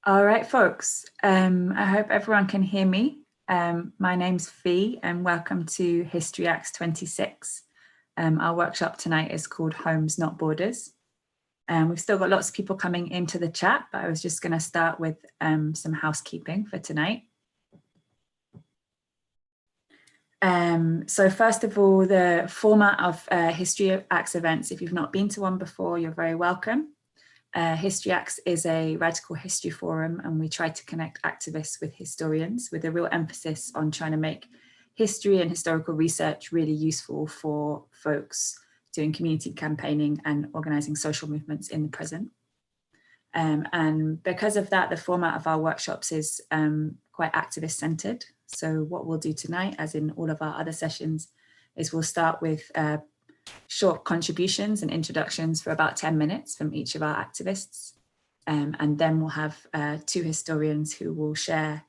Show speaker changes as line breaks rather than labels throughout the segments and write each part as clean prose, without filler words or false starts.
All right, folks. I hope everyone can hear me. My name's Fee and welcome to History Acts 26. Our workshop tonight is called Homes Not Borders. We've still got lots of people coming into the chat, but I was just going to start with some housekeeping for tonight. So first of all, the format of History Acts events, if you've not been to one before, you're very welcome. History Acts is a radical history forum, and we try to connect activists with historians with a real emphasis on trying to make history and historical research really useful for folks doing community campaigning and organizing social movements in the present. And because of that, the format of our workshops is quite activist centered. So what we'll do tonight, as in all of our other sessions, is we'll start with short contributions and introductions for about 10 minutes from each of our activists. And then we'll have two historians who will share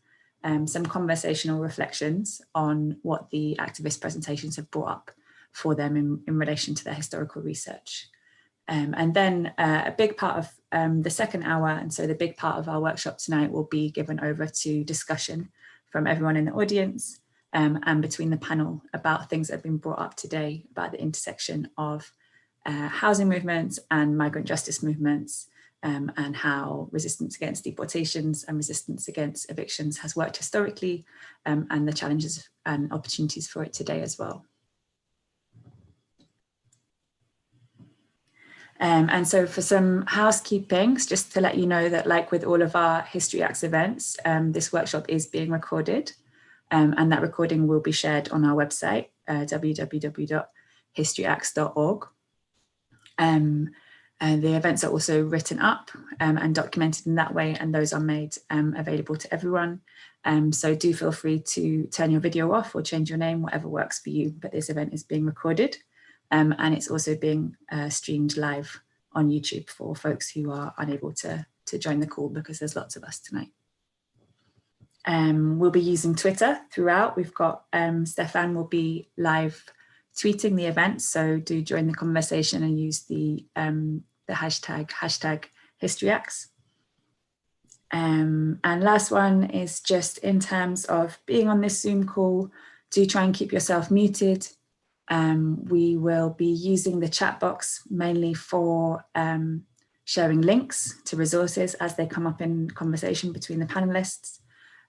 some conversational reflections on what the activist presentations have brought up for them in relation to their historical research. And then a big part of the second hour, and so the big part of our workshop tonight, will be given over to discussion from everyone in the audience and between the panel about things that have been brought up today about the intersection of housing movements and migrant justice movements, and how resistance against deportations and resistance against evictions has worked historically, and the challenges and opportunities for it today as well. And so for some housekeeping, just to let you know that, like with all of our History Acts events, this workshop is being recorded, and that recording will be shared on our website, www.historyacts.org. And the events are also written up and documented in that way, and those are made available to everyone. So do feel free to turn your video off or change your name, whatever works for you, but this event is being recorded. And it's also being streamed live on YouTube for folks who are unable to join the call, because there's lots of us tonight. We'll be using Twitter throughout. We've got Stefan will be live tweeting the event, so do join the conversation and use the hashtag HistoryActs. And last one is just in terms of being on this Zoom call, do try and keep yourself muted. We will be using the chat box mainly for sharing links to resources as they come up in conversation between the panelists.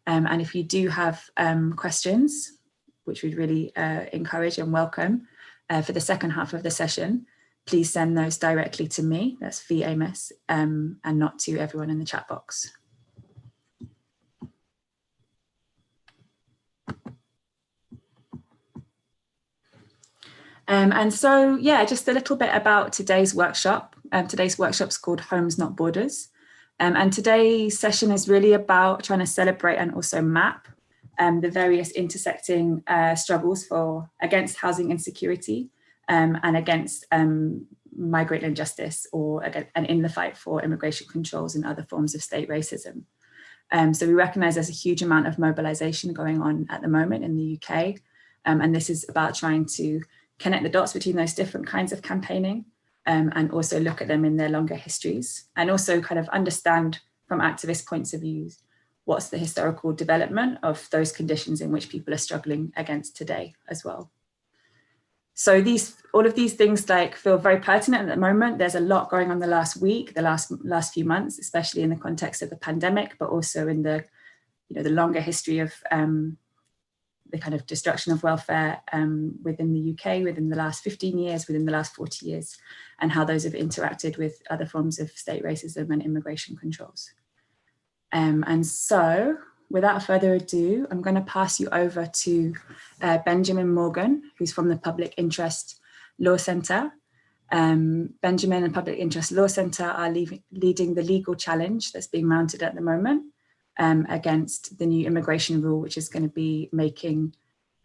And if you do have questions, which we'd really encourage and welcome for the second half of the session, please send those directly to me, that's Fee Amos, and not to everyone in the chat box. And so, yeah, just a little bit about today's workshop. Today's workshop's called Homes Not Borders. And today's session is really about trying to celebrate and also map the various intersecting struggles against housing insecurity and against migrant injustice, and in the fight for immigration controls and other forms of state racism. So we recognise there's a huge amount of mobilisation going on at the moment in the UK, and this is about trying to connect the dots between those different kinds of campaigning, and also look at them in their longer histories, and also kind of understand from activist points of view what's the historical development of those conditions in which people are struggling against today as well. So all of these things feel very pertinent at the moment. There's a lot going on the last week, the last few months, especially in the context of the pandemic, but also in the longer history of the kind of destruction of welfare within the UK within the last 15 years, within the last 40 years, and how those have interacted with other forms of state racism and immigration controls. And so, without further ado, I'm going to pass you over to Benjamin Morgan, who's from the Public Interest Law Centre. Benjamin and Public Interest Law Centre are leading the legal challenge that's being mounted at the moment against the new immigration rule, which is going to be making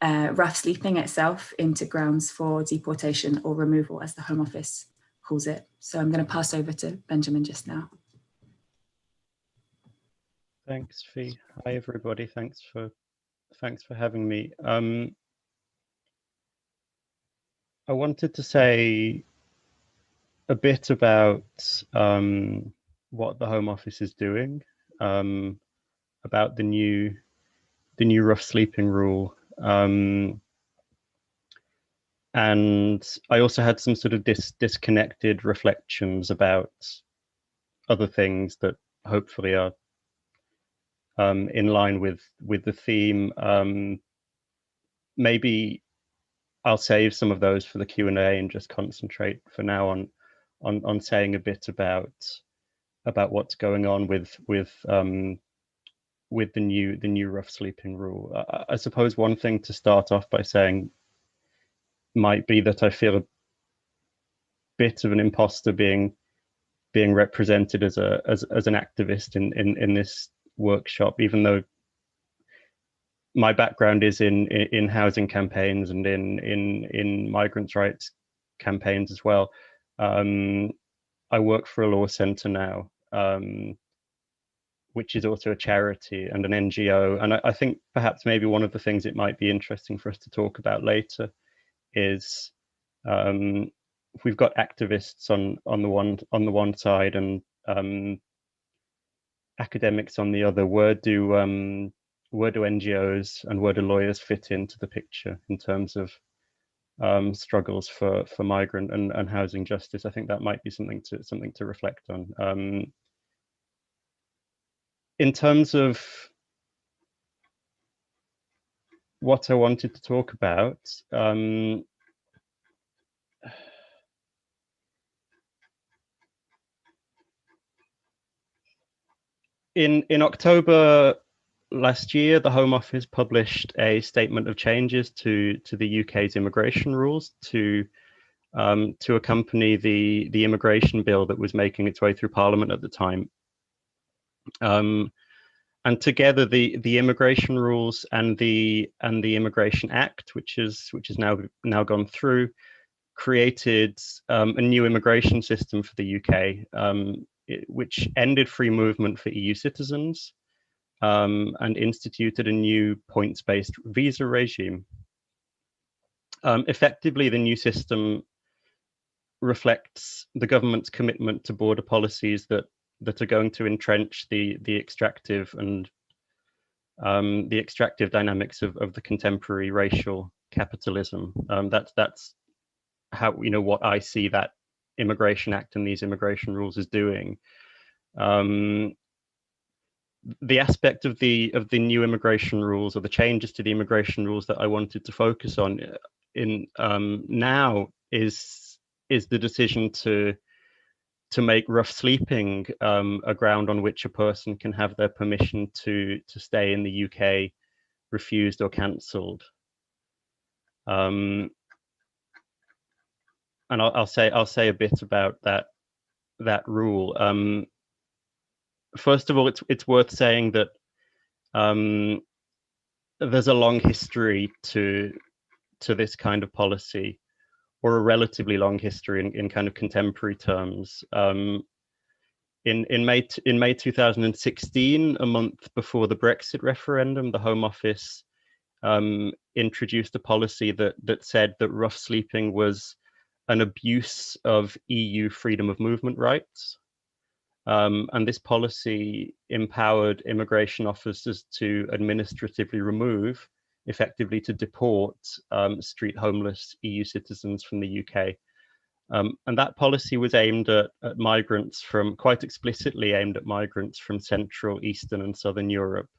rough sleeping itself into grounds for deportation or removal, as the Home Office calls it. So I'm going to pass over to Benjamin just now.
Thanks, Fee. Hi, everybody. Thanks for having me. I wanted to say a bit about what the Home Office is doing about the new rough sleeping rule. And I also had some sort of disconnected reflections about other things that hopefully are in line with the theme. Maybe I'll save some of those for the Q&A and just concentrate for now on saying a bit about what's going on with the new rough sleeping rule. I suppose one thing to start off by saying might be that I feel a bit of an imposter being represented as an activist in this workshop, even though my background is in housing campaigns and in migrants' rights campaigns as well. I work for a law centre now, which is also a charity and an NGO. And I think perhaps maybe one of the things it might be interesting for us to talk about later is if we've got activists on the one side and academics on the other, where do NGOs and where do lawyers fit into the picture in terms of struggles for migrant and housing justice? I think that might be something to reflect on. In terms of what I wanted to talk about, in October last year, the Home Office published a statement of changes to the UK's immigration rules to accompany the immigration bill that was making its way through Parliament at the time. And together, the immigration rules and the Immigration Act, which is now gone through, created a new immigration system for the UK, which ended free movement for EU citizens and instituted a new points-based visa regime. Effectively, the new system reflects the government's commitment to border policies that are going to entrench the extractive and the extractive dynamics of the contemporary racial capitalism. That's how, what I see that Immigration Act and these immigration rules is doing. The aspect of the new immigration rules, or the changes to the immigration rules, that I wanted to focus on in now is the decision to make rough sleeping a ground on which a person can have their permission to stay in the UK refused or cancelled. And I'll say a bit about that rule. First of all, it's worth saying that there's a long history to this kind of policy, or a relatively long history in kind of contemporary terms. In May 2016, a month before the Brexit referendum, the Home Office introduced a policy that said that rough sleeping was an abuse of EU freedom of movement rights. And this policy empowered immigration officers to administratively remove, effectively to deport, street homeless EU citizens from the UK. And that policy was aimed at migrants quite explicitly aimed at migrants from Central, Eastern and Southern Europe,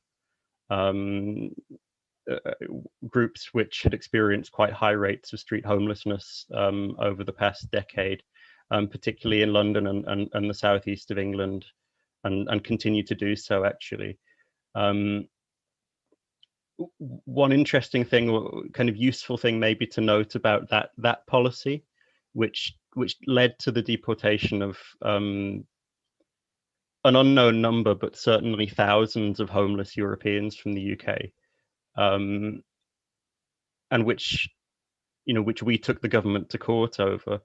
groups which had experienced quite high rates of street homelessness over the past decade, particularly in London and the southeast of England, and continue to do so, actually. One interesting thing, or kind of useful thing maybe to note about that policy, which led to the deportation of an unknown number, but certainly thousands of homeless Europeans from the UK, and which we took the government to court over.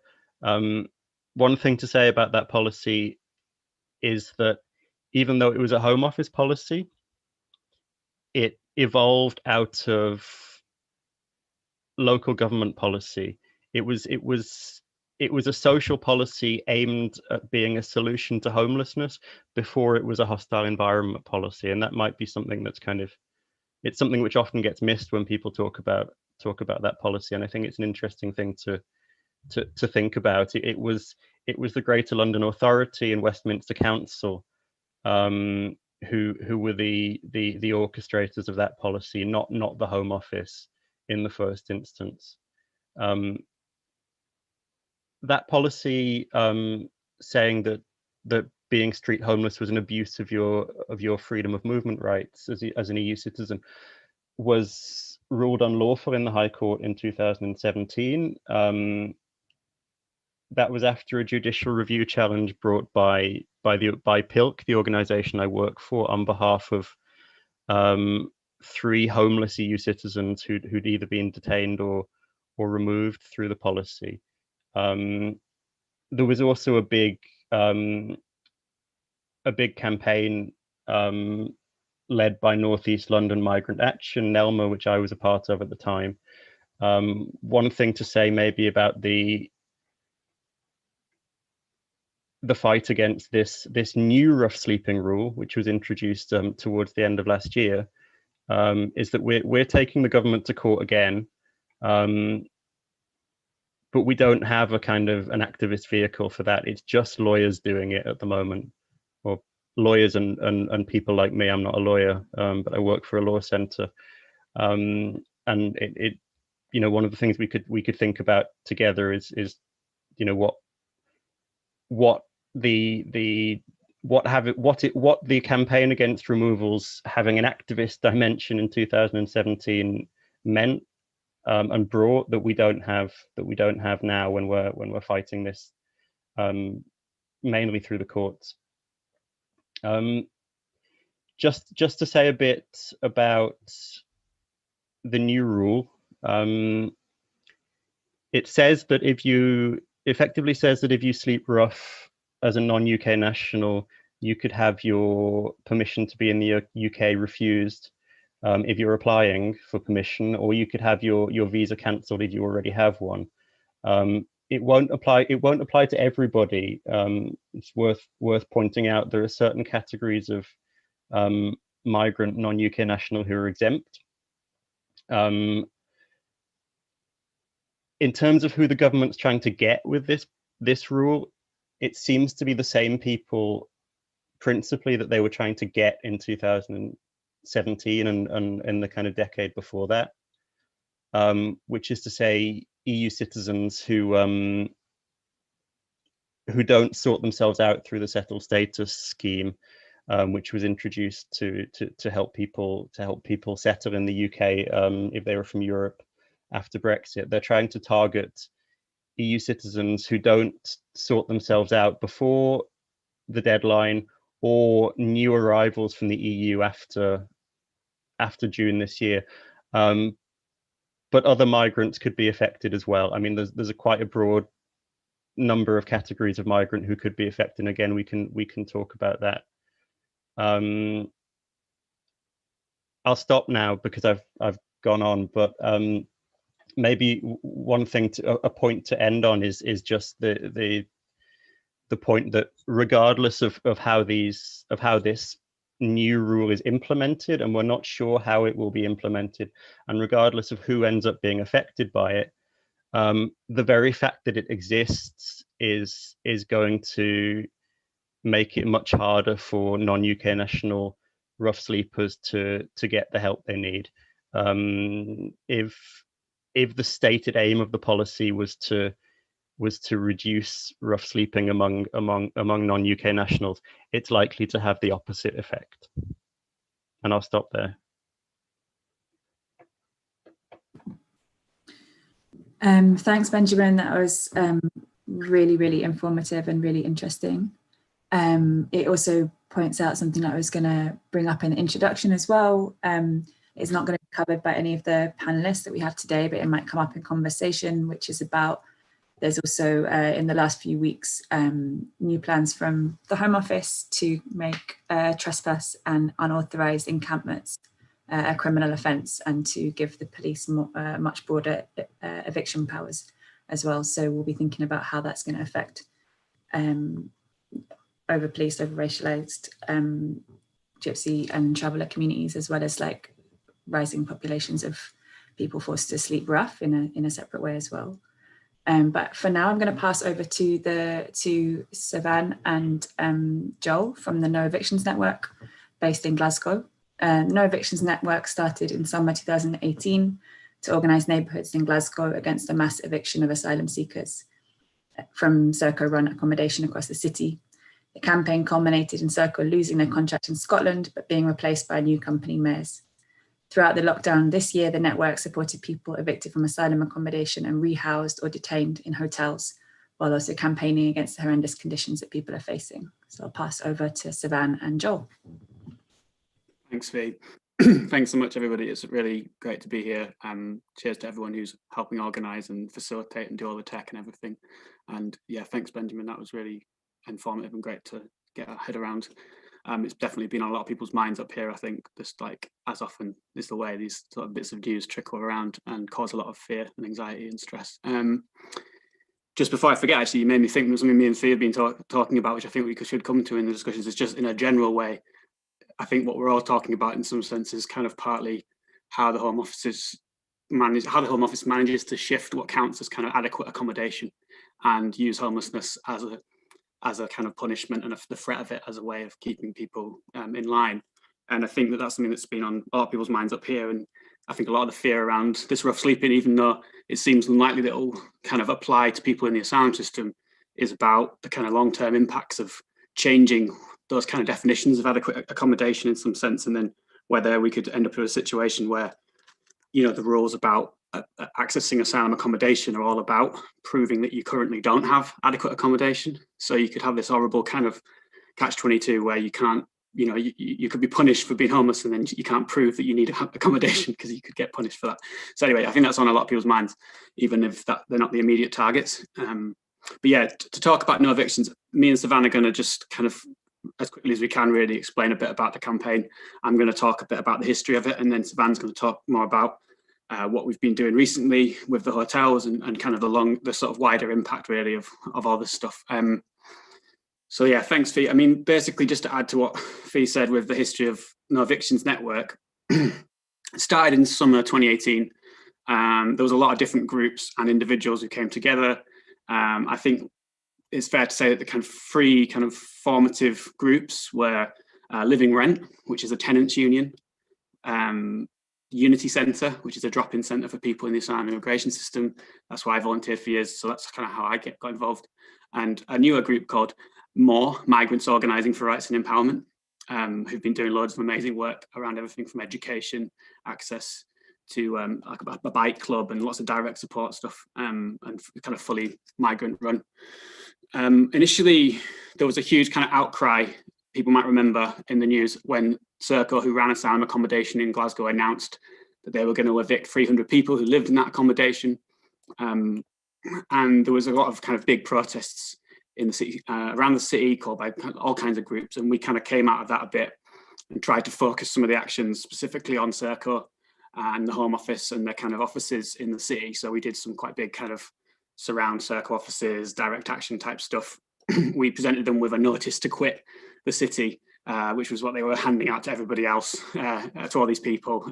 One thing to say about that policy is that even though it was a Home Office policy, it evolved out of local government policy. It was it was a social policy aimed at being a solution to homelessness before it was a hostile environment policy. And that might be something that's kind of, it's something which often gets missed when people talk about that policy. And I think it's an interesting thing to think about. It was the Greater London Authority and Westminster Council who were the orchestrators of that policy, not the Home Office in the first instance. That policy saying that being street homeless was an abuse of your freedom of movement rights as an EU citizen was ruled unlawful in the High Court in 2017. That was after a judicial review challenge brought by PILC, the organisation I work for, on behalf of 3 homeless EU citizens who'd either been detained or removed through the policy. There was also a big campaign led by North East London Migrant Action, NELMA, which I was a part of at the time. One thing to say maybe about the fight against this new rough sleeping rule, which was introduced towards the end of last year, is that we're taking the government to court again, but we don't have a kind of an activist vehicle for that. It's just lawyers doing it at the moment, or lawyers and people like me. I'm not a lawyer, but I work for a law centre, and it you know, one of the things we could think about together is you know what the campaign against removals having an activist dimension in 2017 meant and brought that we don't have now when we're fighting this mainly through the courts. Just to say a bit about the new rule, it says that if you sleep rough as a non-UK national, you could have your permission to be in the UK refused if you're applying for permission, or you could have your visa cancelled if you already have one. It won't apply to everybody. It's worth pointing out there are certain categories of migrant non-UK national who are exempt. In terms of who the government's trying to get with this rule, it seems to be the same people principally that they were trying to get in 2017 and in the kind of decade before that, which is to say EU citizens who don't sort themselves out through the settled status scheme, which was introduced to help people settle in the UK if they were from Europe after Brexit. They're trying to target EU citizens who don't sort themselves out before the deadline, or new arrivals from the EU after June this year. But other migrants could be affected as well. I mean, there's quite a broad number of categories of migrant who could be affected. And again, we can talk about that. I'll stop now because I've gone on, but maybe one thing a point to end on is just the point that regardless of how this new rule is implemented, and we're not sure how it will be implemented, and regardless of who ends up being affected by it, the very fact that it exists is going to make it much harder for non-UK national rough sleepers to get the help they need. If the stated aim of the policy was to reduce rough sleeping among non-UK nationals, it's likely to have the opposite effect. And I'll stop there.
Thanks, Benjamin. That was really, really informative and really interesting. It also points out something that I was going to bring up in the introduction as well. It's not going to be covered by any of the panelists that we have today, but it might come up in conversation, which is about, there's also in the last few weeks, new plans from the Home Office to make trespass and unauthorised encampments a criminal offence, and to give the police much broader eviction powers. as well. So we'll be thinking about how that's going to affect over-policed, over-racialized Gypsy and traveller communities, as well as like rising populations of people forced to sleep rough in a separate way as well. But for now, I'm going to pass over to Sivan and Joel from the No Evictions Network, based in Glasgow. No Evictions Network started in summer 2018 to organise neighbourhoods in Glasgow against the mass eviction of asylum seekers from Serco-run accommodation across the city. The campaign culminated in Serco losing their contract in Scotland, but being replaced by a new company, Mayors. Throughout the lockdown this year, the network supported people evicted from asylum accommodation and rehoused or detained in hotels, while also campaigning against the horrendous conditions that people are facing. So I'll pass over to Sivan and Joel.
Thanks, Fee. Thanks so much, everybody. It's really great to be here. Cheers to everyone who's helping organise and facilitate and do all the tech and everything. And yeah, thanks, Benjamin. That was really informative and great to get our head around. It's definitely been on a lot of people's minds up here. I think just like as often is the way these sort of bits of news trickle around and cause a lot of fear and anxiety and stress. Just before I forget, actually, you made me think of something me and Fee have been talking about, which I think we should come to in the discussions. Is just in a general way. I think what we're all talking about in some sense is kind of partly how the Home Office manages to shift what counts as kind of adequate accommodation and use homelessness as a kind of punishment and the threat of it as a way of keeping people in line. And I think that that's something that's been on a lot of people's minds up here. And I think a lot of the fear around this rough sleeping, even though it seems unlikely that it will kind of apply to people in the asylum system, is about the kind of long-term impacts of changing those kind of definitions of adequate accommodation in some sense, and then whether we could end up in a situation where, you know, the rules about accessing asylum accommodation are all about proving that you currently don't have adequate accommodation. So you could have this horrible kind of catch-22 where you can't, you know, you could be punished for being homeless and then you can't prove that you need accommodation because you could get punished for that. So anyway, I think that's on a lot of people's minds, even if they're not the immediate targets. But yeah, to talk about no evictions, me and Sivan are going to just kind of, as quickly as we can, really explain a bit about the campaign. I'm going to talk a bit about the history of it, and then Sivan's going to talk more about what we've been doing recently with the hotels and kind of the sort of wider impact really of all this stuff. So yeah, thanks, Fee. I mean, basically just to add to what Fee said with the history of No Evictions Network, it started in summer 2018. There was a lot of different groups and individuals who came together. I think it's fair to say that the kind of three kind of formative groups were Living Rent, which is a tenants union, Unity Centre, which is a drop-in centre for people in the asylum immigration system. That's why I volunteered for years, so that's kind of how I got involved. And a newer group called MORE, Migrants Organising for Rights and Empowerment, who've been doing loads of amazing work around everything from education, access to like a bike club and lots of direct support stuff, and kind of fully migrant run. Initially, there was a huge kind of outcry, people might remember in the news, when Serco, who ran asylum accommodation in Glasgow, announced that they were going to evict 300 people who lived in that accommodation. And there was a lot of kind of big protests in the city, around the city, called by all kinds of groups. And we kind of came out of that a bit and tried to focus some of the actions specifically on Serco and the Home Office and their kind of offices in the city. So we did some quite big kind of surround Serco offices, direct action type stuff. We presented them with a notice to quit the city, which was what they were handing out to everybody else, to all these people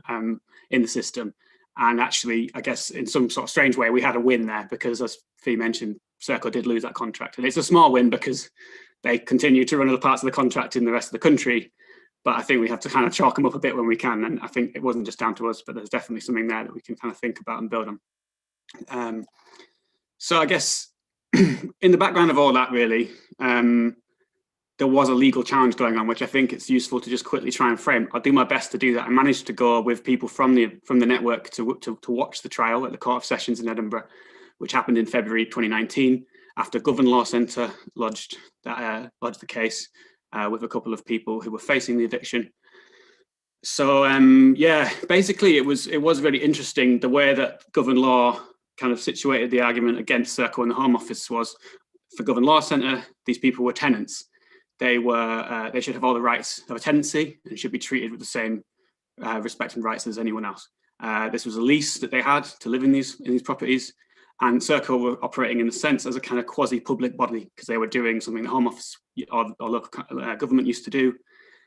in the system. And actually, I guess in some sort of strange way, we had a win there because, as Fee mentioned, Serco did lose that contract. And it's a small win because they continue to run other parts of the contract in the rest of the country. But I think we have to kind of chalk them up a bit when we can. And I think it wasn't just down to us, but there's definitely something there that we can kind of think about and build on. So I guess in the background of all that, really, there was a legal challenge going on, which I think it's useful to just quickly try and frame. I'll do my best to do that. I managed to go with people from the network to watch the trial at the Court of Sessions in Edinburgh, which happened in February 2019, after Govan Law Centre lodged the case with a couple of people who were facing the eviction. So yeah, basically it was really interesting the way that Govan Law kind of situated the argument against Serco and the Home Office was, for Govan Law Centre, these people were tenants. They should have all the rights of a tenancy and should be treated with the same respect and rights as anyone else. This was a lease that they had to live in these properties, And Serco were operating in a sense as a kind of quasi-public body because they were doing something the Home Office or local government used to do.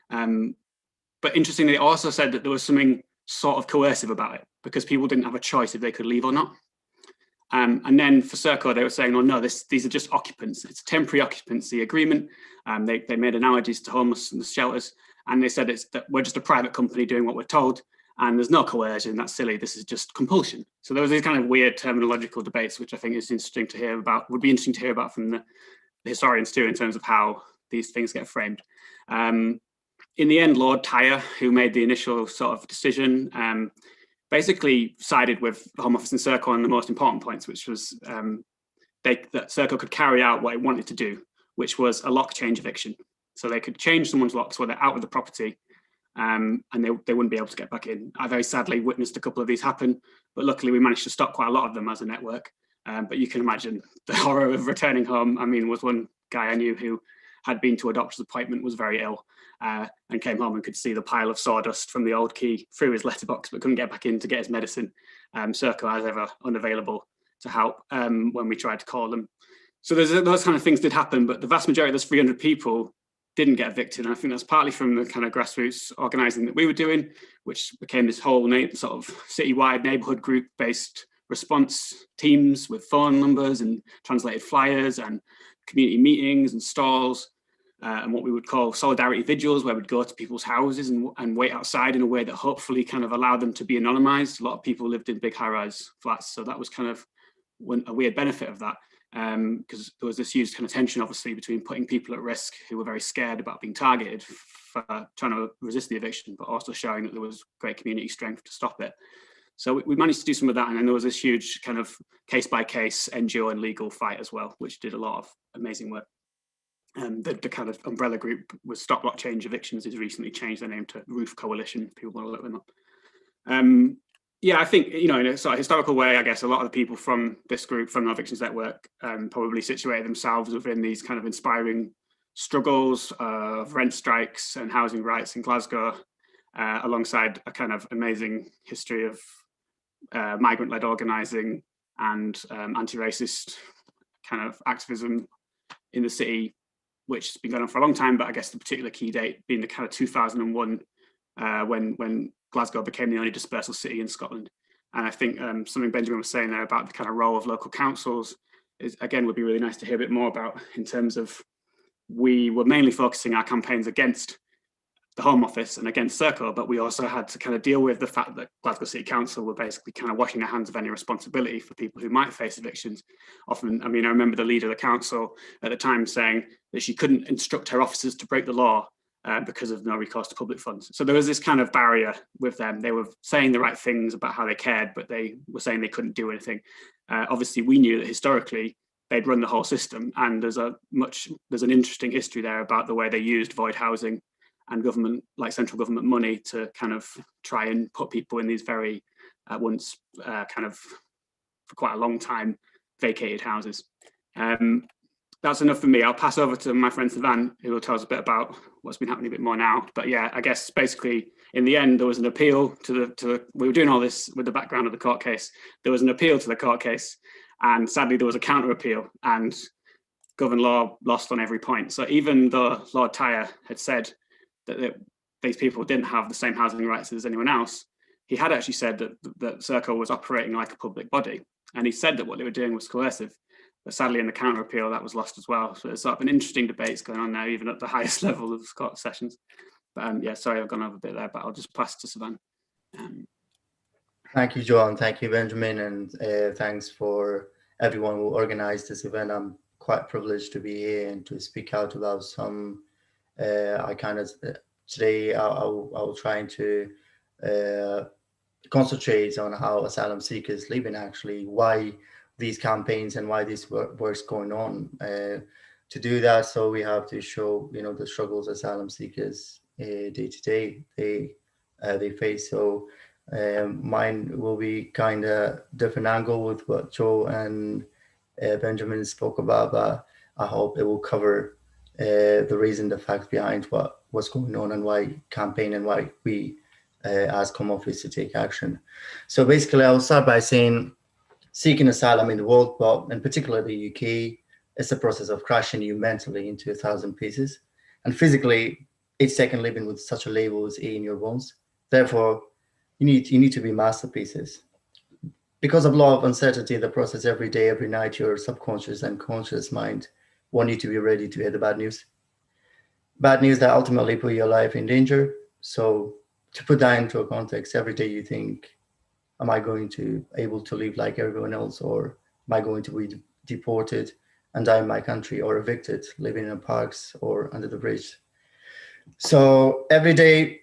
But interestingly, they also said that there was something sort of coercive about it because people didn't have a choice if they could leave or not. And then for Serco, they were saying, "Oh no, these are just occupants. It's a temporary occupancy agreement." They made analogies to homeless shelters, and they said that we're just a private company doing what we're told, and there's no coercion. That's silly. This is just compulsion. So there was these kind of weird terminological debates, which I think is interesting to hear about. Would be interesting to hear about from the historians too, in terms of how these things get framed. In the end, Lord Tyre, who made the initial sort of decision, basically sided with the Home Office and Serco on the most important points, which was that Serco could carry out what it wanted to do, which was a lock change eviction. So they could change someone's locks while they're out of the property, and they wouldn't be able to get back in. I very sadly witnessed a couple of these happen, but luckily we managed to stop quite a lot of them as a network. But you can imagine the horror of returning home. I mean, was one guy I knew who had been to a doctor's appointment, was very ill, and came home and could see the pile of sawdust from the old key through his letterbox, but couldn't get back in to get his medicine. Serco, as ever, unavailable to help when we tried to call them. So those kind of things did happen, but the vast majority of those 300 people didn't get evicted. And I think that's partly from the kind of grassroots organising that we were doing, which became this whole sort of citywide neighbourhood group-based response teams with phone numbers and translated flyers and community meetings and stalls. And what we would call solidarity vigils, where we'd go to people's houses and wait outside in a way that hopefully kind of allowed them to be anonymized. A lot of people lived in big high-rise flats, so that was kind of a weird benefit of that, because there was this huge kind of tension, obviously, between putting people at risk who were very scared about being targeted for trying to resist the eviction, but also showing that there was great community strength to stop it. So we managed to do some of that, and then there was this huge kind of case-by-case NGO and legal fight as well, which did a lot of amazing work. The kind of umbrella group was Stop Lock Change Evictions has recently changed their name to Roof Coalition. People want to look them up. Yeah, I think, in a sort of historical way, I guess a lot of the people from this group, from the Evictions Network, probably situated themselves within these kind of inspiring struggles of rent strikes and housing rights in Glasgow, alongside a kind of amazing history of migrant-led organising and anti-racist kind of activism in the city, which has been going on for a long time, but I guess the particular key date being the kind of 2001, when Glasgow became the only dispersal city in Scotland. And I think something Benjamin was saying there about the kind of role of local councils is, again, would be really nice to hear a bit more about, in terms of, we were mainly focusing our campaigns against the Home Office and against Serco, but we also had to kind of deal with the fact that Glasgow City Council were basically kind of washing their hands of any responsibility for people who might face evictions. Often, I mean, I remember the leader of the council at the time saying that she couldn't instruct her officers to break the law because of no recourse to public funds. So there was this kind of barrier with them. They were saying the right things about how they cared, but they were saying they couldn't do anything. Obviously, we knew that historically they'd run the whole system, and there's an interesting history there about the way they used void housing and government, like central government money, to kind of try and put people in these very once kind of for quite a long time vacated houses. That's enough for me. I'll pass over to my friend Sivan, who will tell us a bit about what's been happening a bit more now. But yeah, I guess basically in the end there was an appeal to we were doing all this with the background of the court case. There was an appeal to the court case, and sadly there was a counter appeal, and Govan Law lost on every point. So even though Lord Tyre had said that these people didn't have the same housing rights as anyone else, he had actually said that Serco was operating like a public body, and he said that what they were doing was coercive. But sadly, in the counter appeal, that was lost as well. So it's sort of an interesting debates going on now, even at the highest level of court sessions. But yeah, sorry, I've gone over a bit there, but I'll just pass to Sivan.
Thank you, John. Thank you, Benjamin, and thanks for everyone who organized this event. I'm quite privileged to be here and to speak out about some. Today I'll try to concentrate on how asylum seekers live, and actually why these campaigns and why this work's going on. To do that, so we have to show the struggles asylum seekers day to day they face. So mine will be kind of different angle with what Joe and Benjamin spoke about, but I hope it will cover the facts behind what's going on and why campaign and why we as Home Office to take action. So basically, I'll start by saying seeking asylum in the world, but in particular the UK, it's a process of crushing you mentally into 1,000 pieces. And physically, each second living with such a label is eating your bones. Therefore, you need to be masterpieces. Because of a lot of uncertainty in the process, every day, every night, your subconscious and conscious mind want you to be ready to hear the bad news. Bad news that ultimately put your life in danger. So to put that into a context, every day you think, am I going to able to live like everyone else, or am I going to be deported and die in my country, or evicted, living in parks or under the bridge? So every day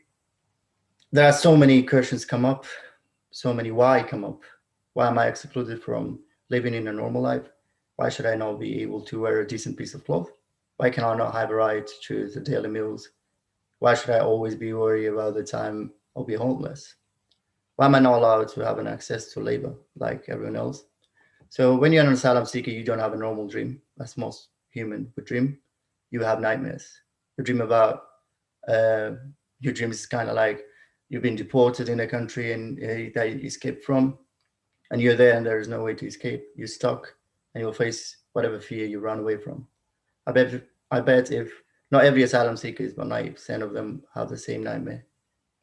there are so many questions come up, so many why come up. Why am I excluded from living in a normal life? Why should I not be able to wear a decent piece of cloth? Why can I not have a right to choose the daily meals? Why should I always be worried about the time I'll be homeless? Why am I not allowed to have an access to labor like everyone else? So when you're an asylum seeker, you don't have a normal dream, as most human would dream. You have nightmares. You dream about, your dream is kind of like you've been deported in a country and that you escaped from, and you're there and there is no way to escape. You're stuck and you'll face whatever fear you run away from. I bet if not every asylum seeker, but 90% of them have the same nightmare,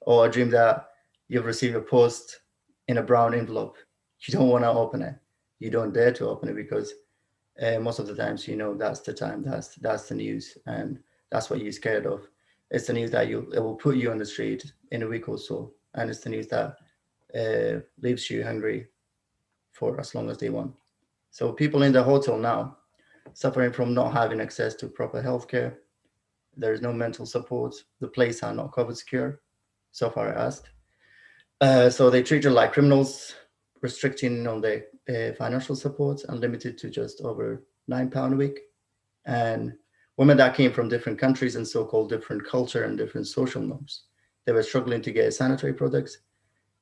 or a dream that you've received a post in a brown envelope. You don't want to open it. You don't dare to open it because most of the times, that's the time, that's the news, and that's what you're scared of. It's the news that it will put you on the street in a week or so, and it's the news that leaves you hungry for as long as they want. So people in the hotel now suffering from not having access to proper healthcare. There is no mental support. The place are not covered secure, so far as asked. So they treat you like criminals, restricting on their financial support and limited to just over £9 a week. And women that came from different countries and so-called different culture and different social norms, they were struggling to get sanitary products,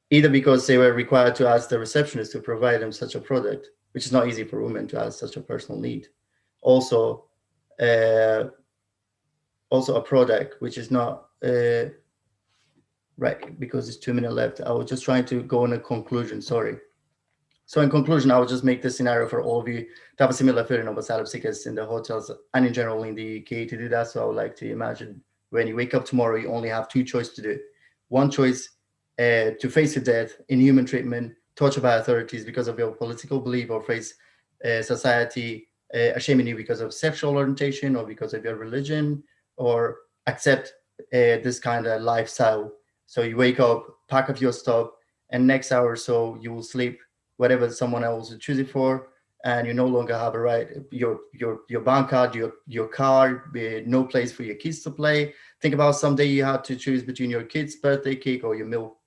either because they were required to ask the receptionist to provide them such a product, which is not easy for women to ask such a personal need. Also a product which is not right, because it's 2 minutes left. I was just trying to go in a conclusion, sorry. So in conclusion, I will just make this scenario for all of you to have a similar feeling of asylum seekers in the hotels and in general in the UK to do that. So I would like to imagine when you wake up tomorrow, you only have two choices to do. One choice to face your death, inhuman treatment, torture by authorities because of your political belief, or face society shaming you because of sexual orientation or because of your religion, or accept this kind of lifestyle. So you wake up, pack up your stuff, and next hour or so you will sleep whatever someone else would choose it for, and you no longer have a right, your bank card, your car, no place for your kids to play. Think about someday you had to choose between your kid's birthday cake or your milk.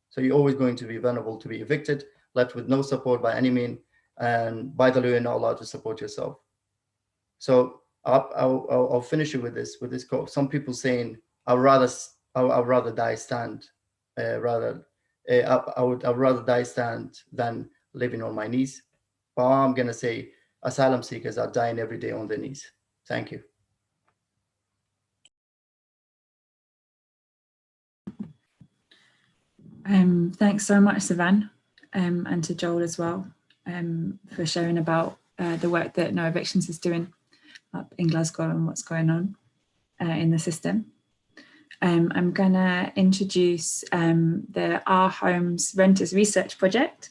So you're always going to be vulnerable to be evicted, left with no support by any means, and by the law, you're not allowed to support yourself. So I'll finish it with this quote. Some people saying, I'd rather die stand, I'd rather die stand than living on my knees. But I'm gonna say asylum seekers are dying every day on their knees. Thank you.
Thanks so much, Sivan, and to Joel as well, for sharing about the work that No Evictions is doing up in Glasgow and what's going on in the system. I'm gonna introduce the Our Homes Renters Research Project,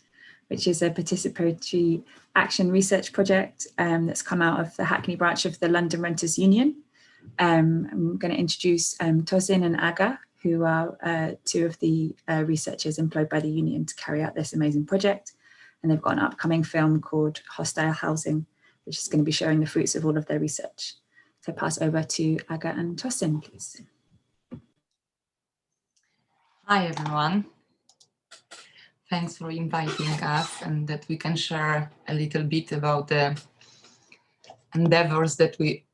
which is a participatory action research project that's come out of the Hackney branch of the London Renters Union. I'm going to introduce Tosin and Aga, who are two of the researchers employed by the union to carry out this amazing project. And they've got an upcoming film called Hostile Housing, which is going to be showing the fruits of all of their research. So pass over to Aga and Tosin, please.
Hi, everyone. Thanks for inviting us and that we can share a little bit about the endeavors that we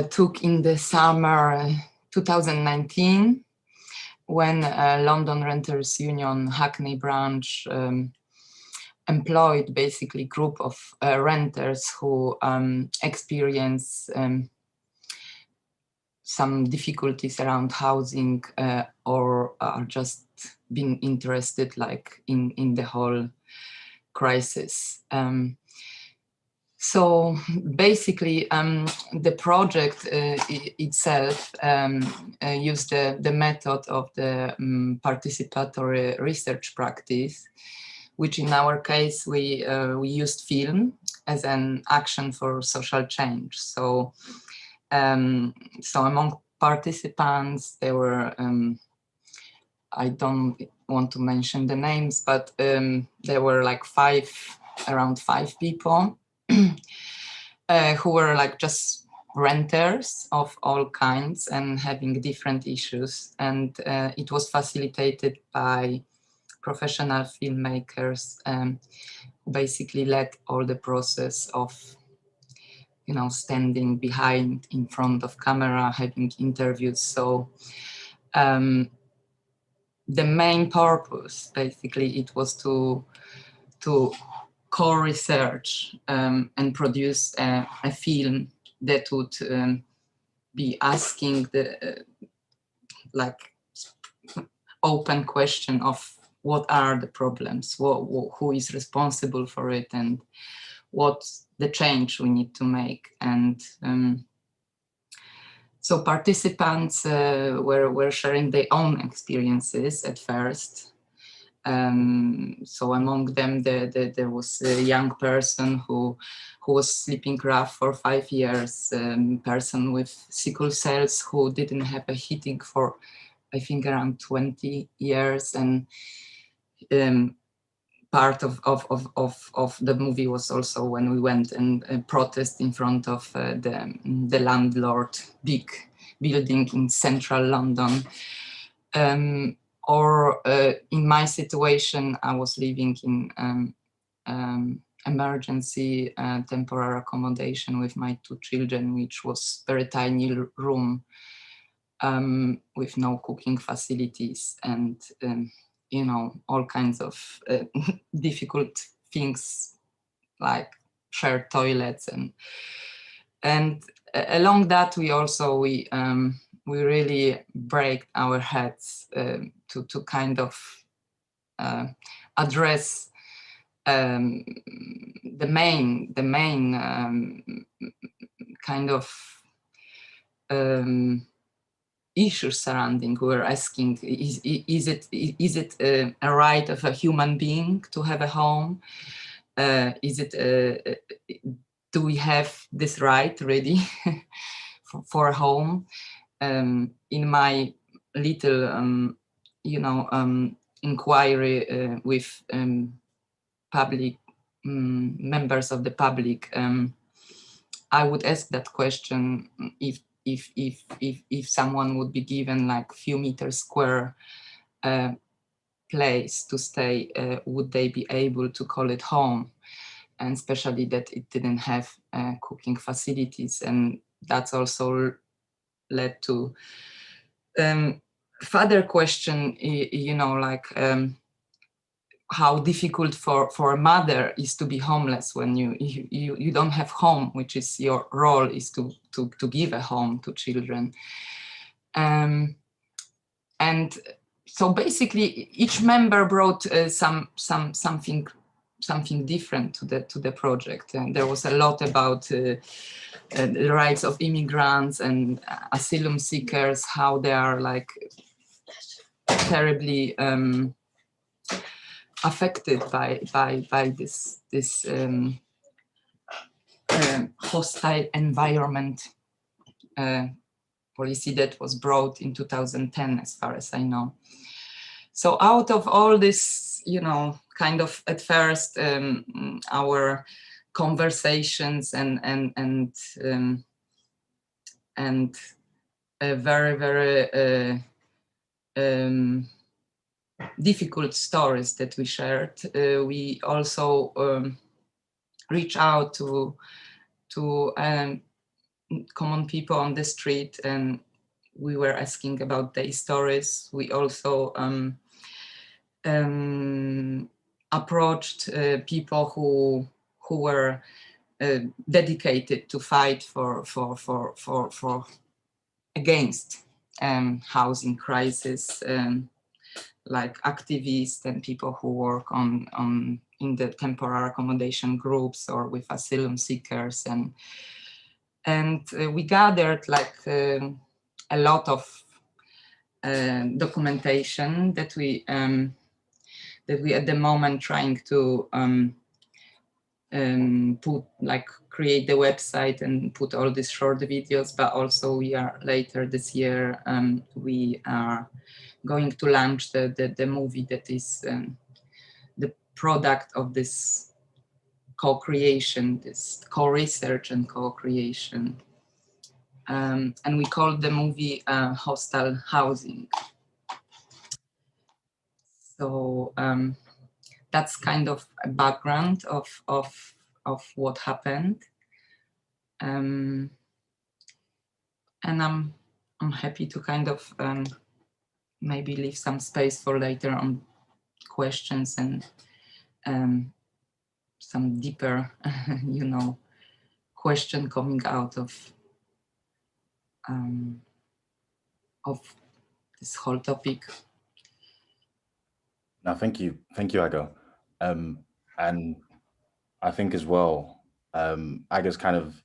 took in the summer 2019, when London Renters Union Hackney branch employed basically a group of renters who experience some difficulties around housing or are just being interested like in the whole crisis. So basically, the project itself used the method of the participatory research practice, which in our case we used film as an action for social change. So so among participants there were I don't want to mention the names, but there were like around five people who were like just renters of all kinds and having different issues. And it was facilitated by professional filmmakers who basically led all the process of, you know, standing behind, in front of camera, having interviews. So the main purpose, basically, it was to co-research and produce a film that would be asking the like open question of what are the problems, who is responsible for it, and what's the change we need to make. And so participants were sharing their own experiences at first. So among them, there was a young person who was sleeping rough for 5 years, person with sickle cells who didn't have a heating for, I think, around 20 years. And part of the movie was also when we went and protest in front of the landlord big building in central London. Or in my situation, I was living in emergency temporary accommodation with my 2 children, which was very tiny room with no cooking facilities and you know, all kinds of difficult things like shared toilets, and along that we really break our heads to kind of address the main kind of issues surrounding. We were asking, is it a right of a human being to have a home? Do we have this right really for a home? In my little, you know, inquiry with public members of the public, I would ask that question: if someone would be given like few meters square place to stay, would they be able to call it home? And especially that it didn't have cooking facilities, and that's also led to further question, you know, like how difficult for a mother is to be homeless when you don't have home, which is your role, is to give a home to children. And so basically each member brought something different to the project. And there was a lot about the rights of immigrants and asylum seekers, how they are like terribly affected by this hostile environment policy that was brought in 2010, as far as I know. So out of all this, you know, kind of at first our conversations and very difficult stories that we shared, we also reach out to common people on the street, and we were asking about their stories. We also approached people who were dedicated to fight for against housing crisis, like activists and people who work on in the temporary accommodation groups or with asylum seekers, and we gathered like a lot of documentation that we at the moment trying to create the website and put all these short videos, but also we are later this year we are going to launch the movie that is the product of this co-creation, this co-research and co-creation. And we call the movie Hostile Housing. So that's kind of a background of what happened. And I'm happy to kind of maybe leave some space for later on questions and some deeper, question coming out of this whole topic.
No, thank you, Aga. And I think as well, Aga's kind of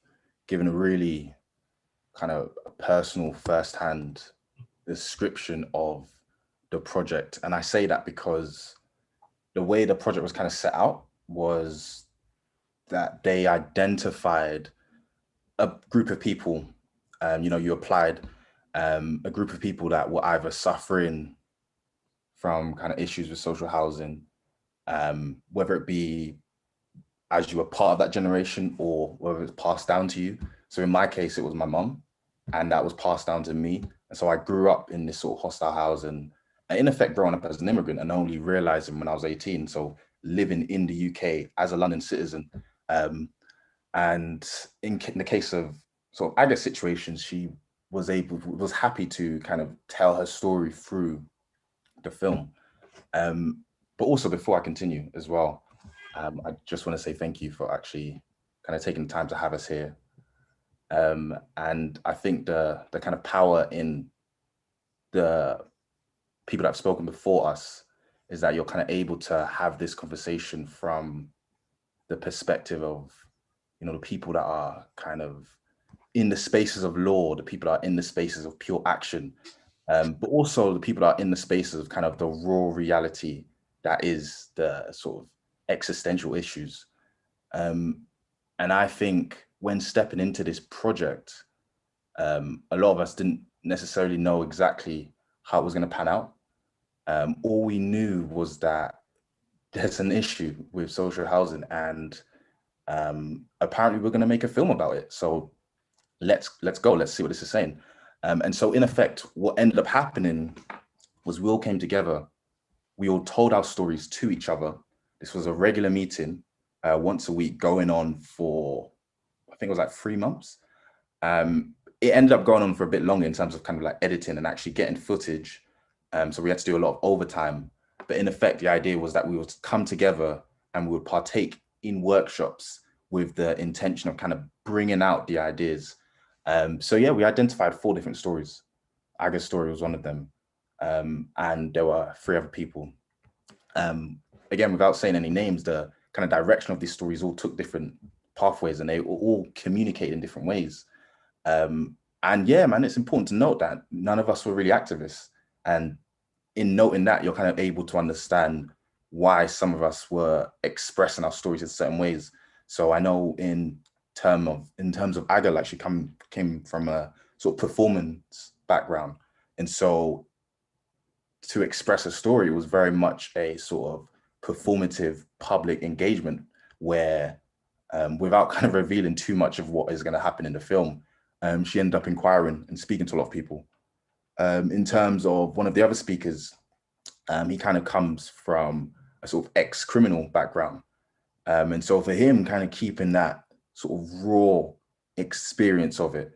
given a really kind of personal first-hand description of the project. And I say that because the way the project was kind of set out was that they identified a group of people, you applied a group of people that were either suffering from kind of issues with social housing, whether it be as you were part of that generation or whether it's passed down to you. So in my case, it was my mum, and that was passed down to me. And so I grew up in this sort of hostile housing, and in effect growing up as an immigrant and only realizing when I was 18. So living in the UK as a London citizen. And in the case of sort of Aga's situation, she was happy to kind of tell her story through the film. But also before I continue as well, I just want to say thank you for actually kind of taking the time to have us here. And I think the kind of power in the people that have spoken before us is that you're kind of able to have this conversation from the perspective of, the people that are kind of in the spaces of law, the people that are in the spaces of pure action, but also the people that are in the spaces of kind of the raw reality that is the sort of existential issues. And I think when stepping into this project, a lot of us didn't necessarily know exactly how it was going to pan out. All we knew was that there's an issue with social housing, and apparently we're going to make a film about it. So let's go, let's see what this is saying. And so in effect, what ended up happening was we all came together. We all told our stories to each other. This was a regular meeting once a week going on for, I think it was like 3 months. It ended up going on for a bit longer in terms of kind of like editing and actually getting footage. So we had to do a lot of overtime. But in effect, the idea was that we would come together and we would partake in workshops with the intention of kind of bringing out the ideas. So yeah, we identified 4 different stories. Aga's story was one of them. And there were 3 other people. Again, without saying any names, the kind of direction of these stories all took different pathways and they all communicate in different ways. And yeah, man, it's important to note that none of us were really activists. And in noting that, you're kind of able to understand why some of us were expressing our stories in certain ways. So I know in terms of Aga, like she came from a sort of performance background. And so to express a story was very much a sort of performative public engagement where without kind of revealing too much of what is going to happen in the film, she ended up inquiring and speaking to a lot of people. In terms of one of the other speakers, he kind of comes from a sort of ex-criminal background. And so for him, kind of keeping that sort of raw experience of it,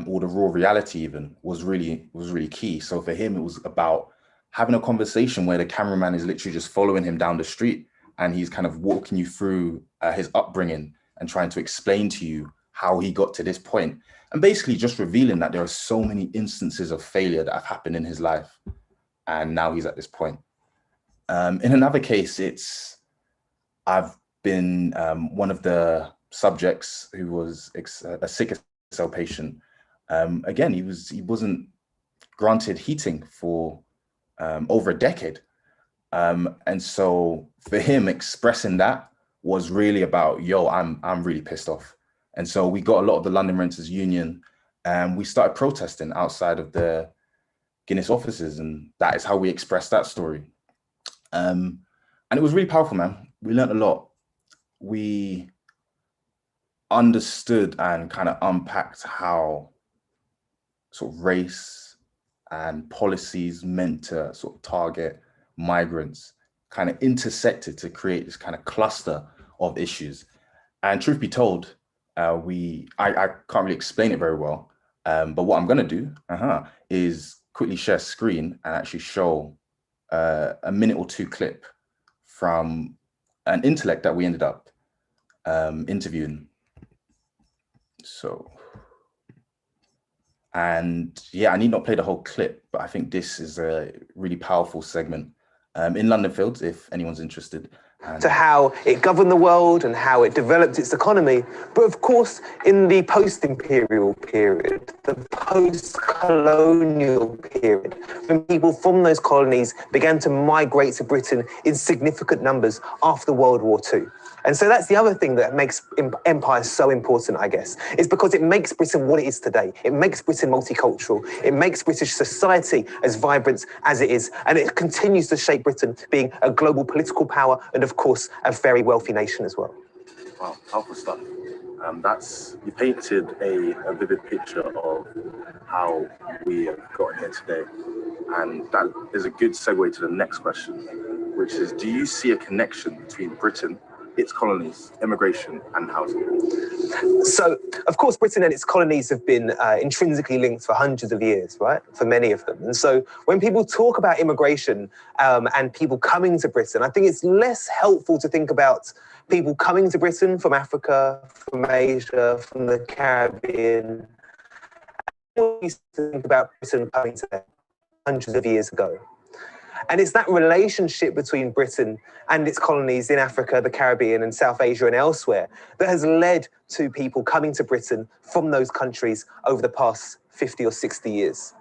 or the raw reality even, was really key. So for him, it was about having a conversation where the cameraman is literally just following him down the street and he's kind of walking you through his upbringing and trying to explain to you how he got to this point. And basically just revealing that there are so many instances of failure that have happened in his life. And now he's at this point. In another case, it's I've been one of the subjects who was a sickle cell patient. Again, he wasn't granted heating for over a decade. And so for him, expressing that was really about, yo, I'm really pissed off. And so we got a lot of the London Renters Union, and we started protesting outside of the Guinness offices, and that is how we expressed that story. And it was really powerful, man. We learned a lot. We understood and kind of unpacked how sort of race and policies meant to sort of target migrants kind of intersected to create this kind of cluster of issues. And truth be told, I can't really explain it very well, but what I'm going to do is quickly share screen and actually show a minute or two clip from an intellect that we ended up interviewing. So, and yeah, I need not play the whole clip, but I think this is a really powerful segment in London Fields, if anyone's interested.
To how it governed the world and how it developed its economy. But of course, in the post-imperial period, the post-colonial period, when people from those colonies began to migrate to Britain in significant numbers after World War II. And so that's the other thing that makes empire so important, I guess, is because it makes Britain what it is today. It makes Britain multicultural. It makes British society as vibrant as it is. And it continues to shape Britain being a global political power and, of course, a very wealthy nation as well.
Wow, powerful stuff. You painted a vivid picture of how we have gotten here today. And that is a good segue to the next question, which is, do you see a connection between Britain, its colonies, immigration, and housing?
So, of course, Britain and its colonies have been intrinsically linked for hundreds of years, right? For many of them. And so when people talk about immigration and people coming to Britain, I think it's less helpful to think about people coming to Britain from Africa, from Asia, from the Caribbean. We used to think about Britain coming to hundreds of years ago. And it's that relationship between Britain and its colonies in Africa, the Caribbean, and South Asia and elsewhere that has led to people coming to Britain from those countries over the past 50 or 60 years.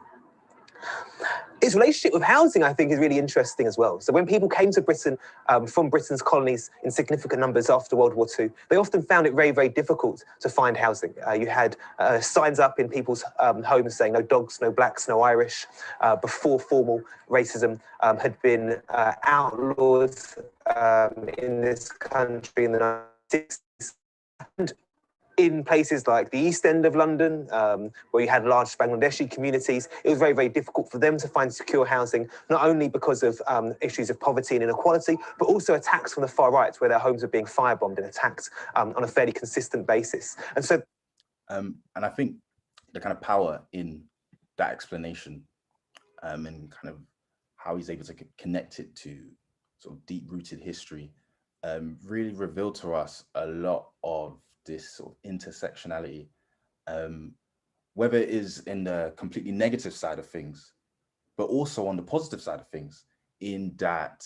Its relationship with housing, I think, is really interesting as well. So when people came to Britain from Britain's colonies in significant numbers after World War II, they often found it very, very difficult to find housing. You had signs up in people's homes saying no dogs, no blacks, no Irish, before formal racism had been outlawed in this country in the 1960s. And in places like the East End of London, where you had large Bangladeshi communities, it was very, very difficult for them to find secure housing, not only because of issues of poverty and inequality, but also attacks from the far right, where their homes were being firebombed and attacked on a fairly consistent basis. And so,
and I think the kind of power in that explanation and kind of how he's able to connect it to sort of deep-rooted history really revealed to us a lot of this sort of intersectionality, whether it is in the completely negative side of things, but also on the positive side of things, in that,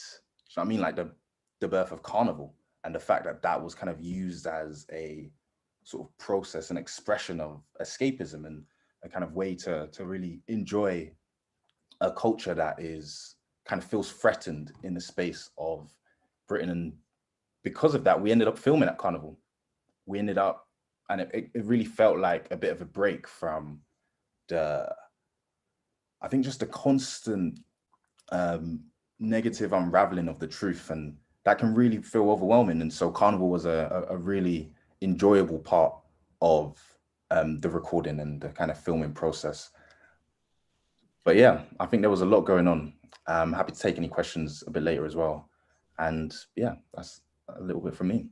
so I mean, like the birth of Carnival and the fact that that was kind of used as a sort of process and expression of escapism and a kind of way to really enjoy a culture that is kind of feels threatened in the space of Britain. And because of that, we ended up filming at Carnival. We ended up, and it really felt like a bit of a break from I think just the constant negative unraveling of the truth, and that can really feel overwhelming. And so Carnival was a really enjoyable part of the recording and the kind of filming process. But yeah, I think there was a lot going on. I'm happy to take any questions a bit later as well. And yeah, that's a little bit from me.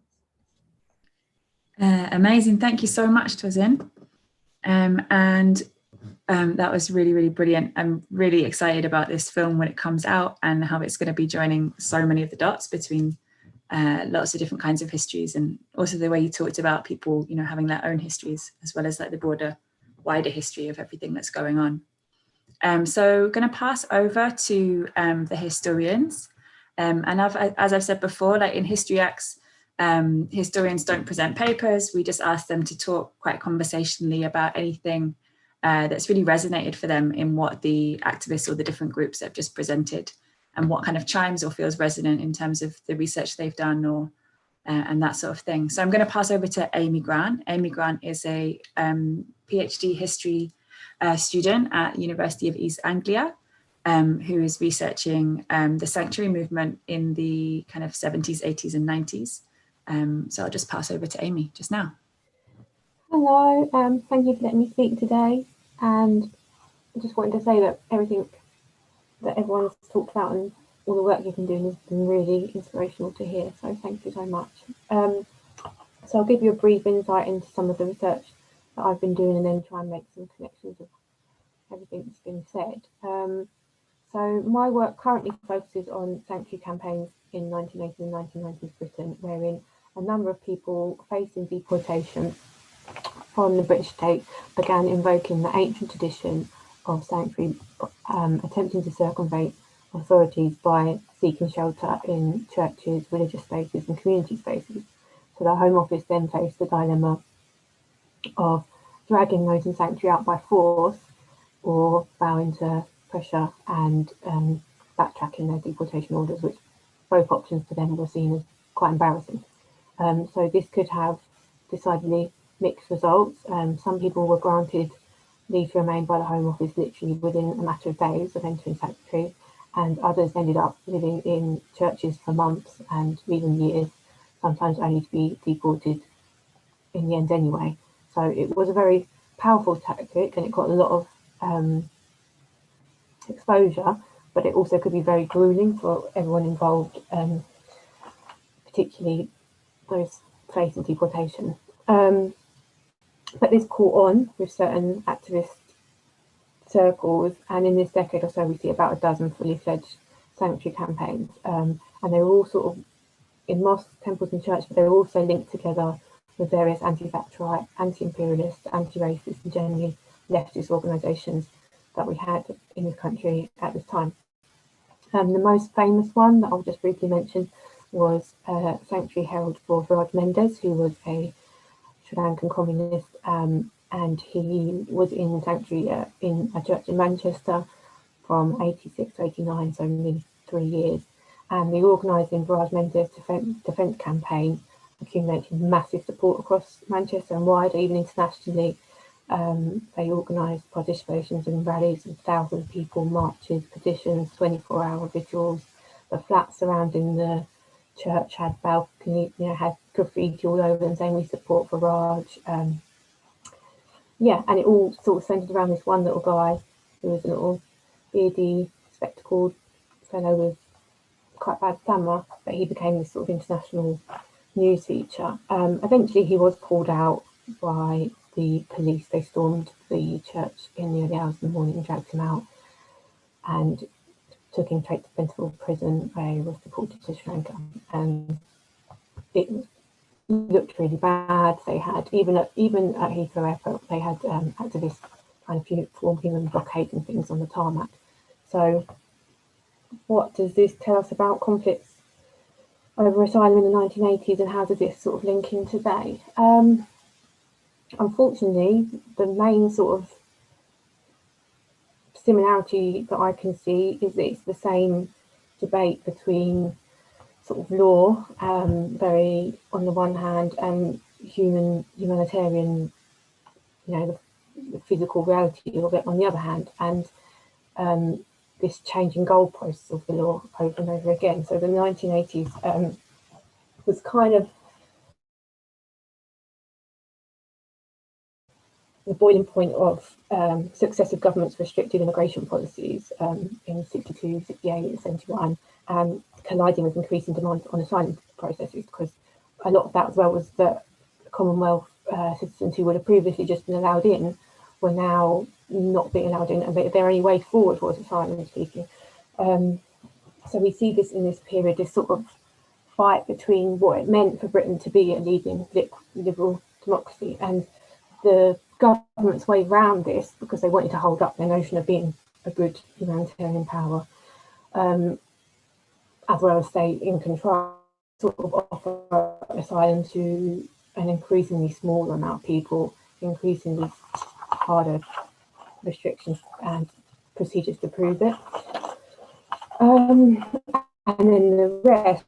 Amazing. Thank you so much, Twazin. That was really, really brilliant. I'm really excited about this film when it comes out and how it's going to be joining so many of the dots between lots of different kinds of histories, and also the way you talked about people, you know, having their own histories as well as like the broader, wider history of everything that's going on. So going to pass over to the historians. And as I've said before, like in History X, Historians don't present papers. We just ask them to talk quite conversationally about anything that's really resonated for them in what the activists or the different groups have just presented, and what kind of chimes or feels resonant in terms of the research they've done, or and that sort of thing. So I'm going to pass over to Amy Grant. Amy Grant is a PhD history student at University of East Anglia, who is researching the sanctuary movement in the kind of 70s, 80s and 90s. So I'll just pass over to Amy just now.
Hello, thank you for letting me speak today. And I just wanted to say that everything that everyone has talked about and all the work you've been doing has been really inspirational to hear. So thank you so much. So I'll give you a brief insight into some of the research that I've been doing and then try and make some connections with everything that's been said. So my work currently focuses on sanctuary campaigns in 1980s and 1990s Britain, wherein a number of people facing deportation from the British state began invoking the ancient tradition of sanctuary, attempting to circumvent authorities by seeking shelter in churches, religious spaces and community spaces. So the Home Office then faced the dilemma of dragging those in sanctuary out by force or bowing to pressure and backtracking their deportation orders, which both options for them were seen as quite embarrassing. So this could have decidedly mixed results. Some people were granted leave to remain by the Home Office literally within a matter of days of entering sanctuary, and others ended up living in churches for months and even years, sometimes only to be deported in the end anyway. So it was a very powerful tactic and it got a lot of exposure, but it also could be very grueling for everyone involved, particularly those facing deportation. But this caught on with certain activist circles, and in this decade or so we see about a dozen fully fledged sanctuary campaigns, and they were all sort of in mosques, temples and churches, but they were also linked together with various anti-Thatcherite, anti-imperialist, anti-racist and generally leftist organisations that we had in this country at this time. The most famous one that I'll just briefly mention was Sanctuary held for Viraj Mendes, who was a Sri Lankan communist, and he was in sanctuary in a church in Manchester from 86 to 89, so nearly 3 years. And the organising Viraj Mendes defence campaign accumulated massive support across Manchester and wider, even internationally. They organised participations in rallies with thousands of people, marches, petitions, 24-hour vigils. The flats surrounding the church had balconies, had graffiti all over them saying we support Viraj. Yeah, and it all sort of centred around this one little guy who was a little beardy, spectacled fellow with quite bad stammer, but he became this sort of international news feature. Eventually he was pulled out by the police. They stormed the church in the early hours of the morning and dragged him out and took him straight to Bentonville prison, where he was deported to Sri Lanka. And it looked really bad. They had, even at Heathrow Airport, they had activists kind of forming and blockading things on the tarmac. So what does this tell us about conflicts over asylum in the 1980s, and how does this sort of link in today? Unfortunately, the main sort of similarity that I can see is that it's the same debate between sort of law, very on the one hand, and humanitarian, the physical reality of it on the other hand, and this changing goalposts of the law over and over again. So the 1980s was kind of the boiling point of successive governments' restricted immigration policies in 62, 68 and 71, colliding with increasing demand on asylum processes, because a lot of that as well was that Commonwealth citizens who would have previously just been allowed in were now not being allowed in, and their only way forward was asylum seeking. So we see this in this period, this sort of fight between what it meant for Britain to be a leading liberal democracy and the government's way around this, because they wanted to hold up their notion of being a good humanitarian power, as well as stay in control. sort of offer asylum to an increasingly small amount of people, increasingly harder restrictions and procedures to prove it. And then the rest,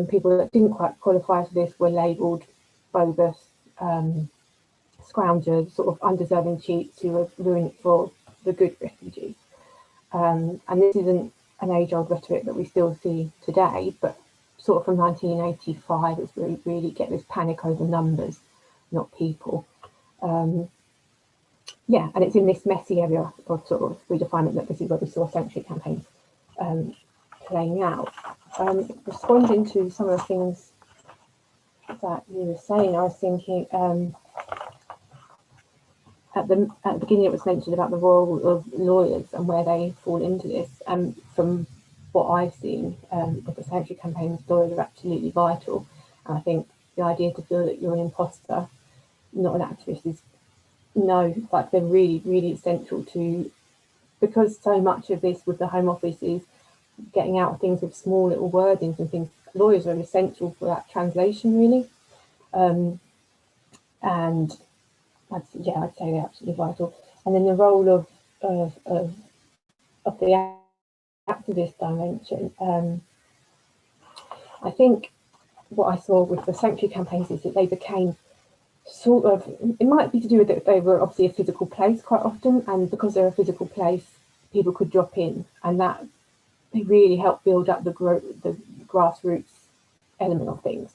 people that didn't quite qualify for this were labelled bogus, scroungers, sort of undeserving cheats who have ruined it for the good refugees. And this isn't an age-old rhetoric that we still see today, but sort of from 1985 is where we really get this panic over numbers, not people. Yeah, and it's in this messy area of sort of redefinement that this is where we saw sanctuary campaigns playing out. Responding to some of the things that you were saying, I was thinking at the beginning it was mentioned about the role of lawyers and where they fall into this. And from what I've seen of the sanctuary campaigns, lawyers are absolutely vital. And I think the idea to feel that you're an imposter, not an activist, is like they're really, really essential to, because so much of this with the Home Office is getting out things with small little wordings and things. Lawyers are essential for that translation, really. And I'd say they're absolutely vital. And then the role of the activist dimension. I think what I saw with the sanctuary campaigns is that they became sort of, it might be to do with that they were obviously a physical place quite often, and because they're a physical place, people could drop in, and that they really helped build up the grassroots element of things.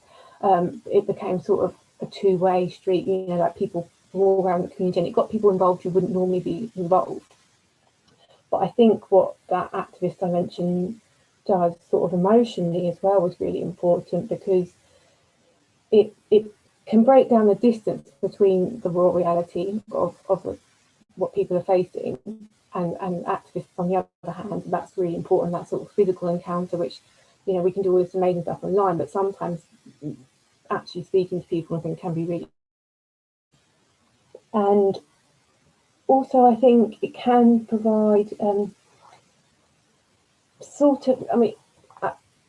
It became sort of a two-way street, you know, like people all around the community, and it got people involved who wouldn't normally be involved. But I think what that activist dimension does sort of emotionally as well was really important, because it can break down the distance between the raw reality of what people are facing and activists on the other hand. That's really important, that sort of physical encounter, which, you know, we can do all this amazing stuff online, but sometimes actually speaking to people, I think, can be really. And also I think it can provide sort of, I mean,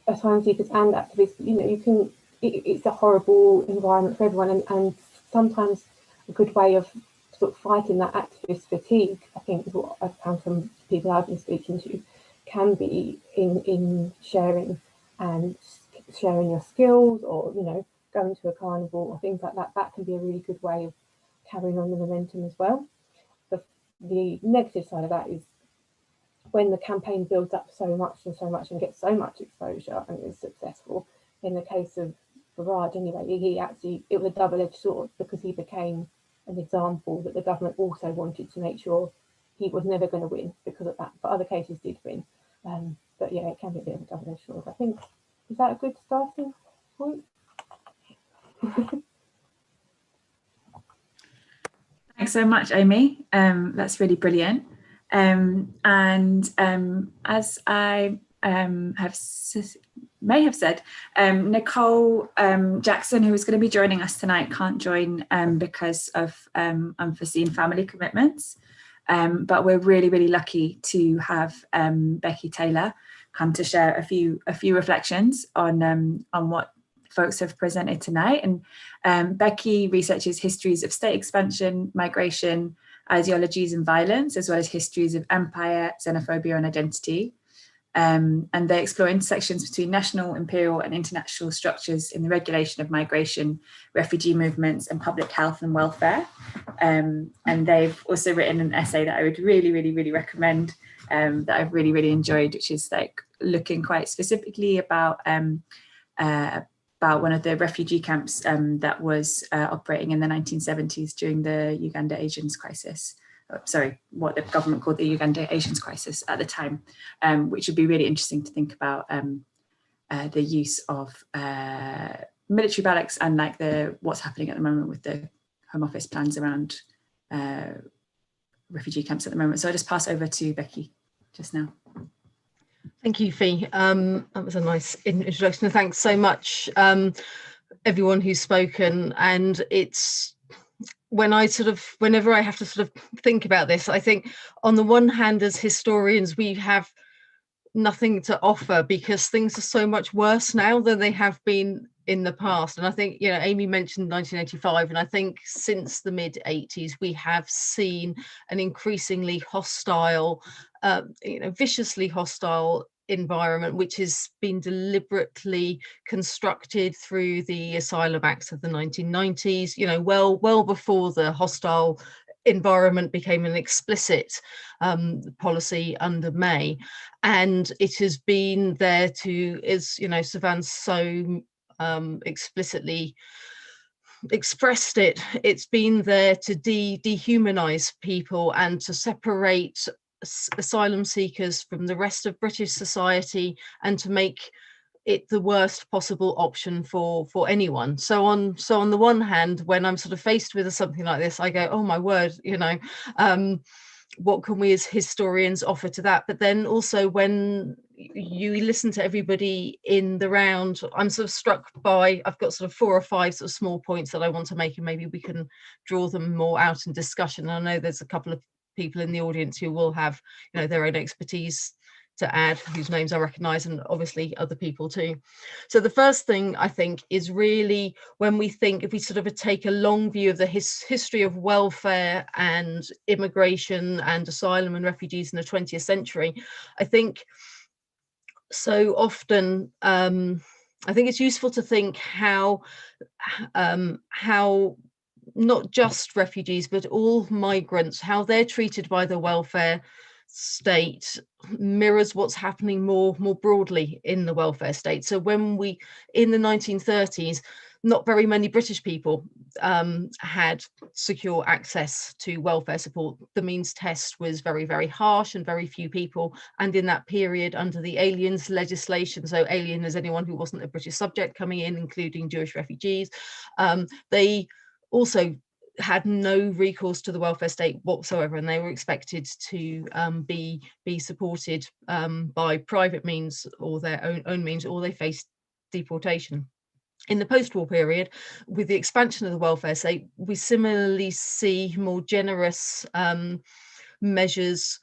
asylum seekers and activists, you know, you can, it's a horrible environment for everyone, and sometimes a good way of sort of fighting that activist fatigue, I think, is what I've found from people I've been speaking to, can be in sharing your skills, or, you know, going to a carnival or things like that. That can be a really good way of carrying on the momentum as well. The negative side of that is when the campaign builds up so much and gets so much exposure and is successful. In the case of Faraj, anyway, it was a double-edged sword, because he became an example that the government also wanted to make sure he was never going to win because of that, but other cases did win. But yeah, it can be a bit of a double-edged sword, I think. Is that a good starting point?
Thanks so much, Amy. That's really brilliant. And as I may have said, Nicole Jackson, who is going to be joining us tonight, can't join because of unforeseen family commitments. But we're really, really lucky to have Becky Taylor come to share a few reflections on what folks have presented tonight. And Becky researches histories of state expansion, migration, ideologies and violence, as well as histories of empire, xenophobia and identity. And they explore intersections between national, imperial and international structures in the regulation of migration, refugee movements and public health and welfare. And they've also written an essay that I would really, really, really recommend, that I've really, really enjoyed, which is like looking quite specifically about one of the refugee camps that was operating in the 1970s during the Uganda Asians crisis. Sorry, what the government called the Uganda Asians crisis at the time, which would be really interesting to think about the use of military barracks and like what's happening at the moment with the Home Office plans around refugee camps at the moment. So I'll just pass over to Becky just now.
Thank you, Fee. That was a nice introduction. Thanks so much, everyone who's spoken. And it's whenever I have to sort of think about this, I think on the one hand, as historians, we have nothing to offer because things are so much worse now than they have been in the past. And I think, you know, Amy mentioned 1985, and I think since the mid 80s we have seen an increasingly hostile, you know, viciously hostile environment, which has been deliberately constructed through the Asylum Acts of the 1990s, you know, well before the hostile environment became an explicit policy under May. And it has been there to, as you know, Savan so explicitly expressed it, it's been there to dehumanize people and to separate asylum seekers from the rest of British society and to make it the worst possible option for anyone. So on the one hand, when I'm sort of faced with something like this, I go, oh my word, you know, what can we as historians offer to that? But then also when you listen to everybody in the round, I'm sort of struck by, I've got sort of 4 or 5 sort of small points that I want to make, and maybe we can draw them more out in discussion. I know there's a couple of people in the audience who will have, you know, their own expertise to add, whose names I recognise, and obviously other people too. So the first thing I think is really when we think, if we sort of take a long view of the history of welfare and immigration and asylum and refugees in the 20th century, I think so often I think it's useful to think how not just refugees but all migrants, how they're treated by the welfare state mirrors what's happening more broadly in the welfare state. So when we, in the 1930s, not very many British people had secure access to welfare support. The means test was very, very harsh and very few people. And in that period, under the aliens legislation, so alien is anyone who wasn't a British subject coming in, including Jewish refugees, they also had no recourse to the welfare state whatsoever, and they were expected to be supported by private means or their own means, or they faced deportation. In the post-war period, with the expansion of the welfare state, we similarly see more generous measures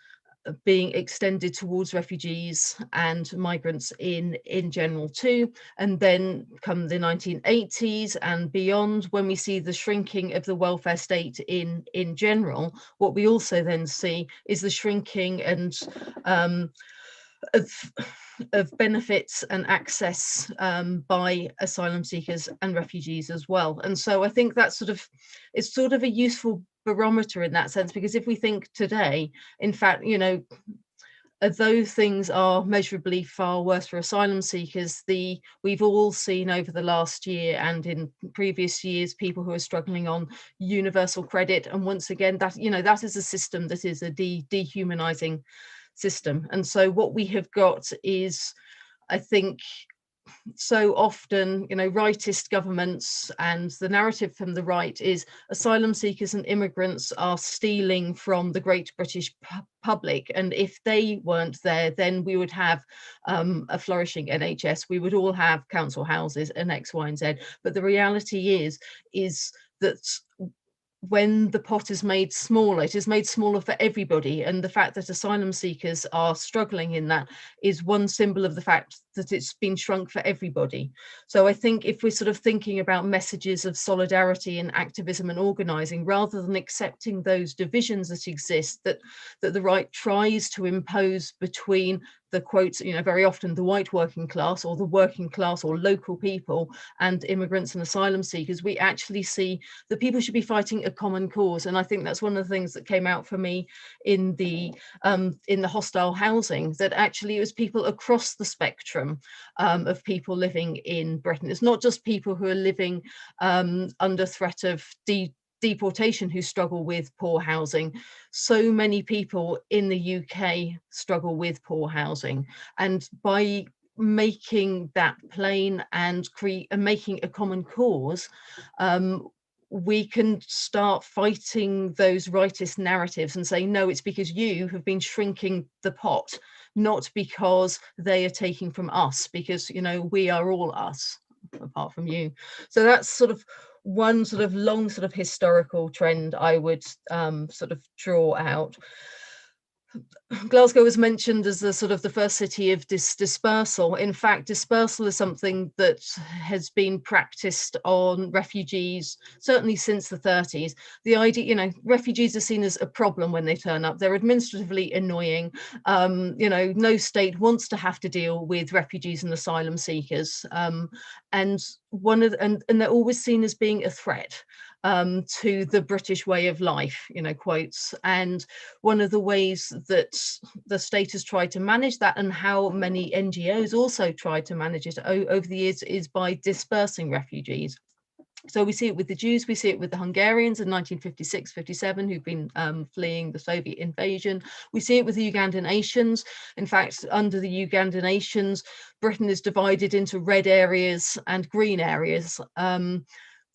being extended towards refugees and migrants in general too. And then come the 1980s and beyond, when we see the shrinking of the welfare state in general, what we also then see is the shrinking and of benefits and access by asylum seekers and refugees as well. And so I think that's it's sort of a useful barometer in that sense, because if we think today, in fact, you know, though things are measurably far worse for asylum seekers, we've all seen over the last year and in previous years people who are struggling on universal credit, and once again that, you know, that is a system that is a dehumanizing system. And so what we have got is, I think, so often, you know, rightist governments, and the narrative from the right is asylum seekers and immigrants are stealing from the great British public, and if they weren't there, then we would have a flourishing NHS, we would all have council houses and X, Y, and Z. But the reality is that when the pot is made smaller, it is made smaller for everybody. And the fact that asylum seekers are struggling in that is one symbol of the fact that it's been shrunk for everybody. So I think if we're sort of thinking about messages of solidarity and activism and organising, rather than accepting those divisions that exist, that the right tries to impose between the quotes, you know, very often the white working class or the working class or local people and immigrants and asylum seekers, we actually see that people should be fighting a common cause. And I think that's one of the things that came out for me in the hostile housing, that actually it was people across the spectrum of people living in Britain. It's not just people who are living under threat of deportation who struggle with poor housing. So many people in the UK struggle with poor housing, and by making that plain and making a common cause, we can start fighting those rightist narratives and say, no, it's because you have been shrinking the pot, not because they are taking from us, because, you know, we are all us apart from you. So that's sort of one sort of long sort of historical trend I would sort of draw out. Glasgow was mentioned as the sort of the first city of dispersal. In fact, dispersal is something that has been practiced on refugees certainly since the 30s. The idea, you know, refugees are seen as a problem when they turn up. They're administratively annoying. You know, no state wants to have to deal with refugees and asylum seekers, and they're always seen as being a threat to the British way of life, you know, quotes. And one of the ways that the state has tried to manage that, and how many NGOs also tried to manage it over the years, is by dispersing refugees. So we see it with the Jews, we see it with the Hungarians in 1956-57 who've been fleeing the Soviet invasion. We see it with the Ugandan nations. In fact, under the Ugandan nations, Britain is divided into red areas and green areas.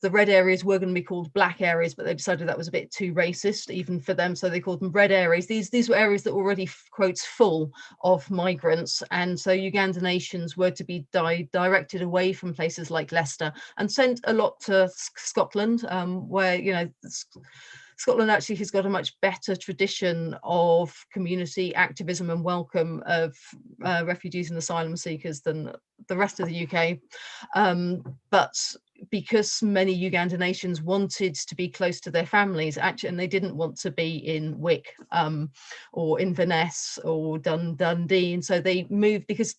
The red areas were going to be called black areas, but they decided that was a bit too racist even for them, so they called them red areas. These were areas that were already, quotes, full of migrants, and so Ugandan nations were to be directed away from places like Leicester and sent a lot to Scotland, where, you know, Scotland actually has got a much better tradition of community activism and welcome of refugees and asylum seekers than the rest of the UK. But because many Ugandan nations wanted to be close to their families, actually, and they didn't want to be in Wick or Inverness or Dundee, and so they moved because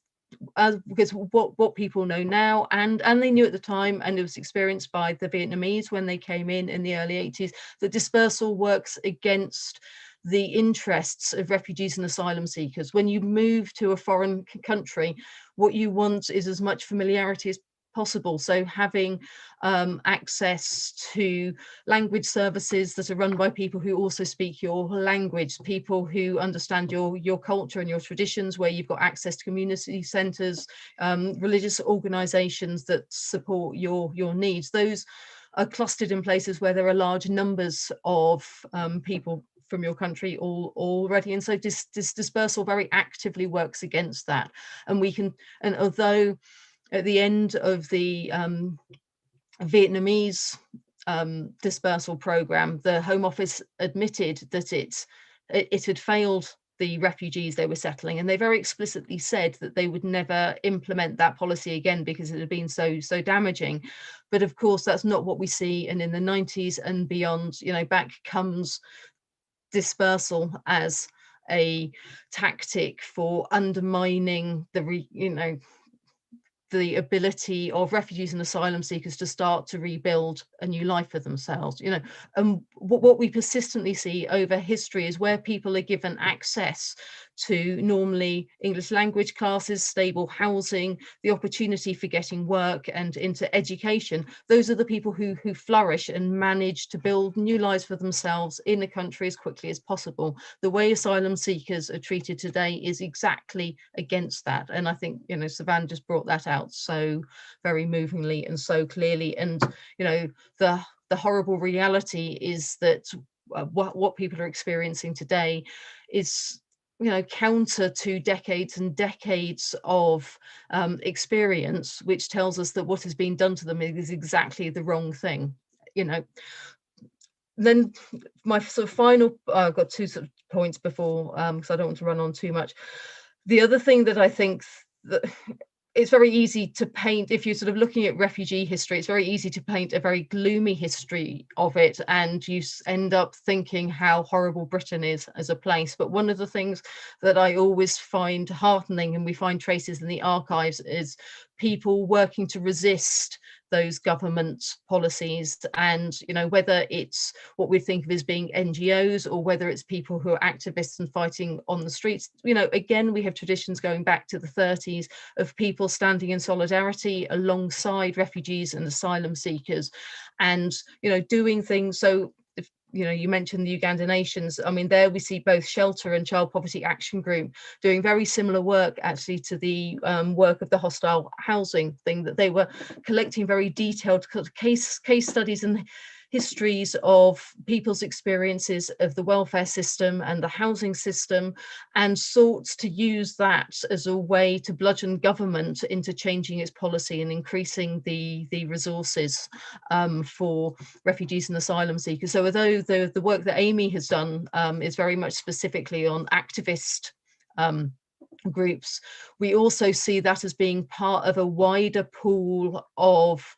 what people know now, and they knew at the time, and it was experienced by the Vietnamese when they came in the early 80s, that dispersal works against the interests of refugees and asylum seekers. When you move to a foreign country, what you want is as much familiarity as possible. So having access to language services that are run by people who also speak your language, people who understand your culture and your traditions, where you've got access to community centres, religious organisations that support your needs. Those are clustered in places where there are large numbers of people from your country already, and so this dispersal very actively works against that. And although at the end of the Vietnamese dispersal program, the Home Office admitted that it had failed the refugees they were settling, and they very explicitly said that they would never implement that policy again because it had been so damaging. But of course, that's not what we see. And in the 90s and beyond, you know, back comes dispersal as a tactic for undermining the ability of refugees and asylum seekers to start to rebuild a new life for themselves, you know. And what we persistently see over history is where people are given access to normally English language classes, stable housing, the opportunity for getting work and into education. Those are the people who flourish and manage to build new lives for themselves in the country as quickly as possible. The way asylum seekers are treated today is exactly against that. And I think, you know, Savan just brought that out so very movingly and so clearly. And, you know, the horrible reality is that what people are experiencing today is, you know, counter to decades and decades of experience, which tells us that what has been done to them is exactly the wrong thing, you know. Then my sort of final, I've got two sort of points before, because I don't want to run on too much. The other thing that I think that it's very easy to paint, if you're sort of looking at refugee history, it's very easy to paint a very gloomy history of it, and you end up thinking how horrible Britain is as a place. But one of the things that I always find heartening, and we find traces in the archives, is people working to resist those government policies. And, you know, whether it's what we think of as being NGOs or whether it's people who are activists and fighting on the streets, you know, again, we have traditions going back to the 30s of people standing in solidarity alongside refugees and asylum seekers and, you know, doing things. So, you know, you mentioned the Ugandan nations. I mean, there we see both Shelter and Child Poverty Action Group doing very similar work actually to the work of the hostile housing thing, that they were collecting very detailed case studies and histories of people's experiences of the welfare system and the housing system, and sought to use that as a way to bludgeon government into changing its policy and increasing the resources for refugees and asylum seekers. So although the work that Amy has done is very much specifically on activist groups, we also see that as being part of a wider pool of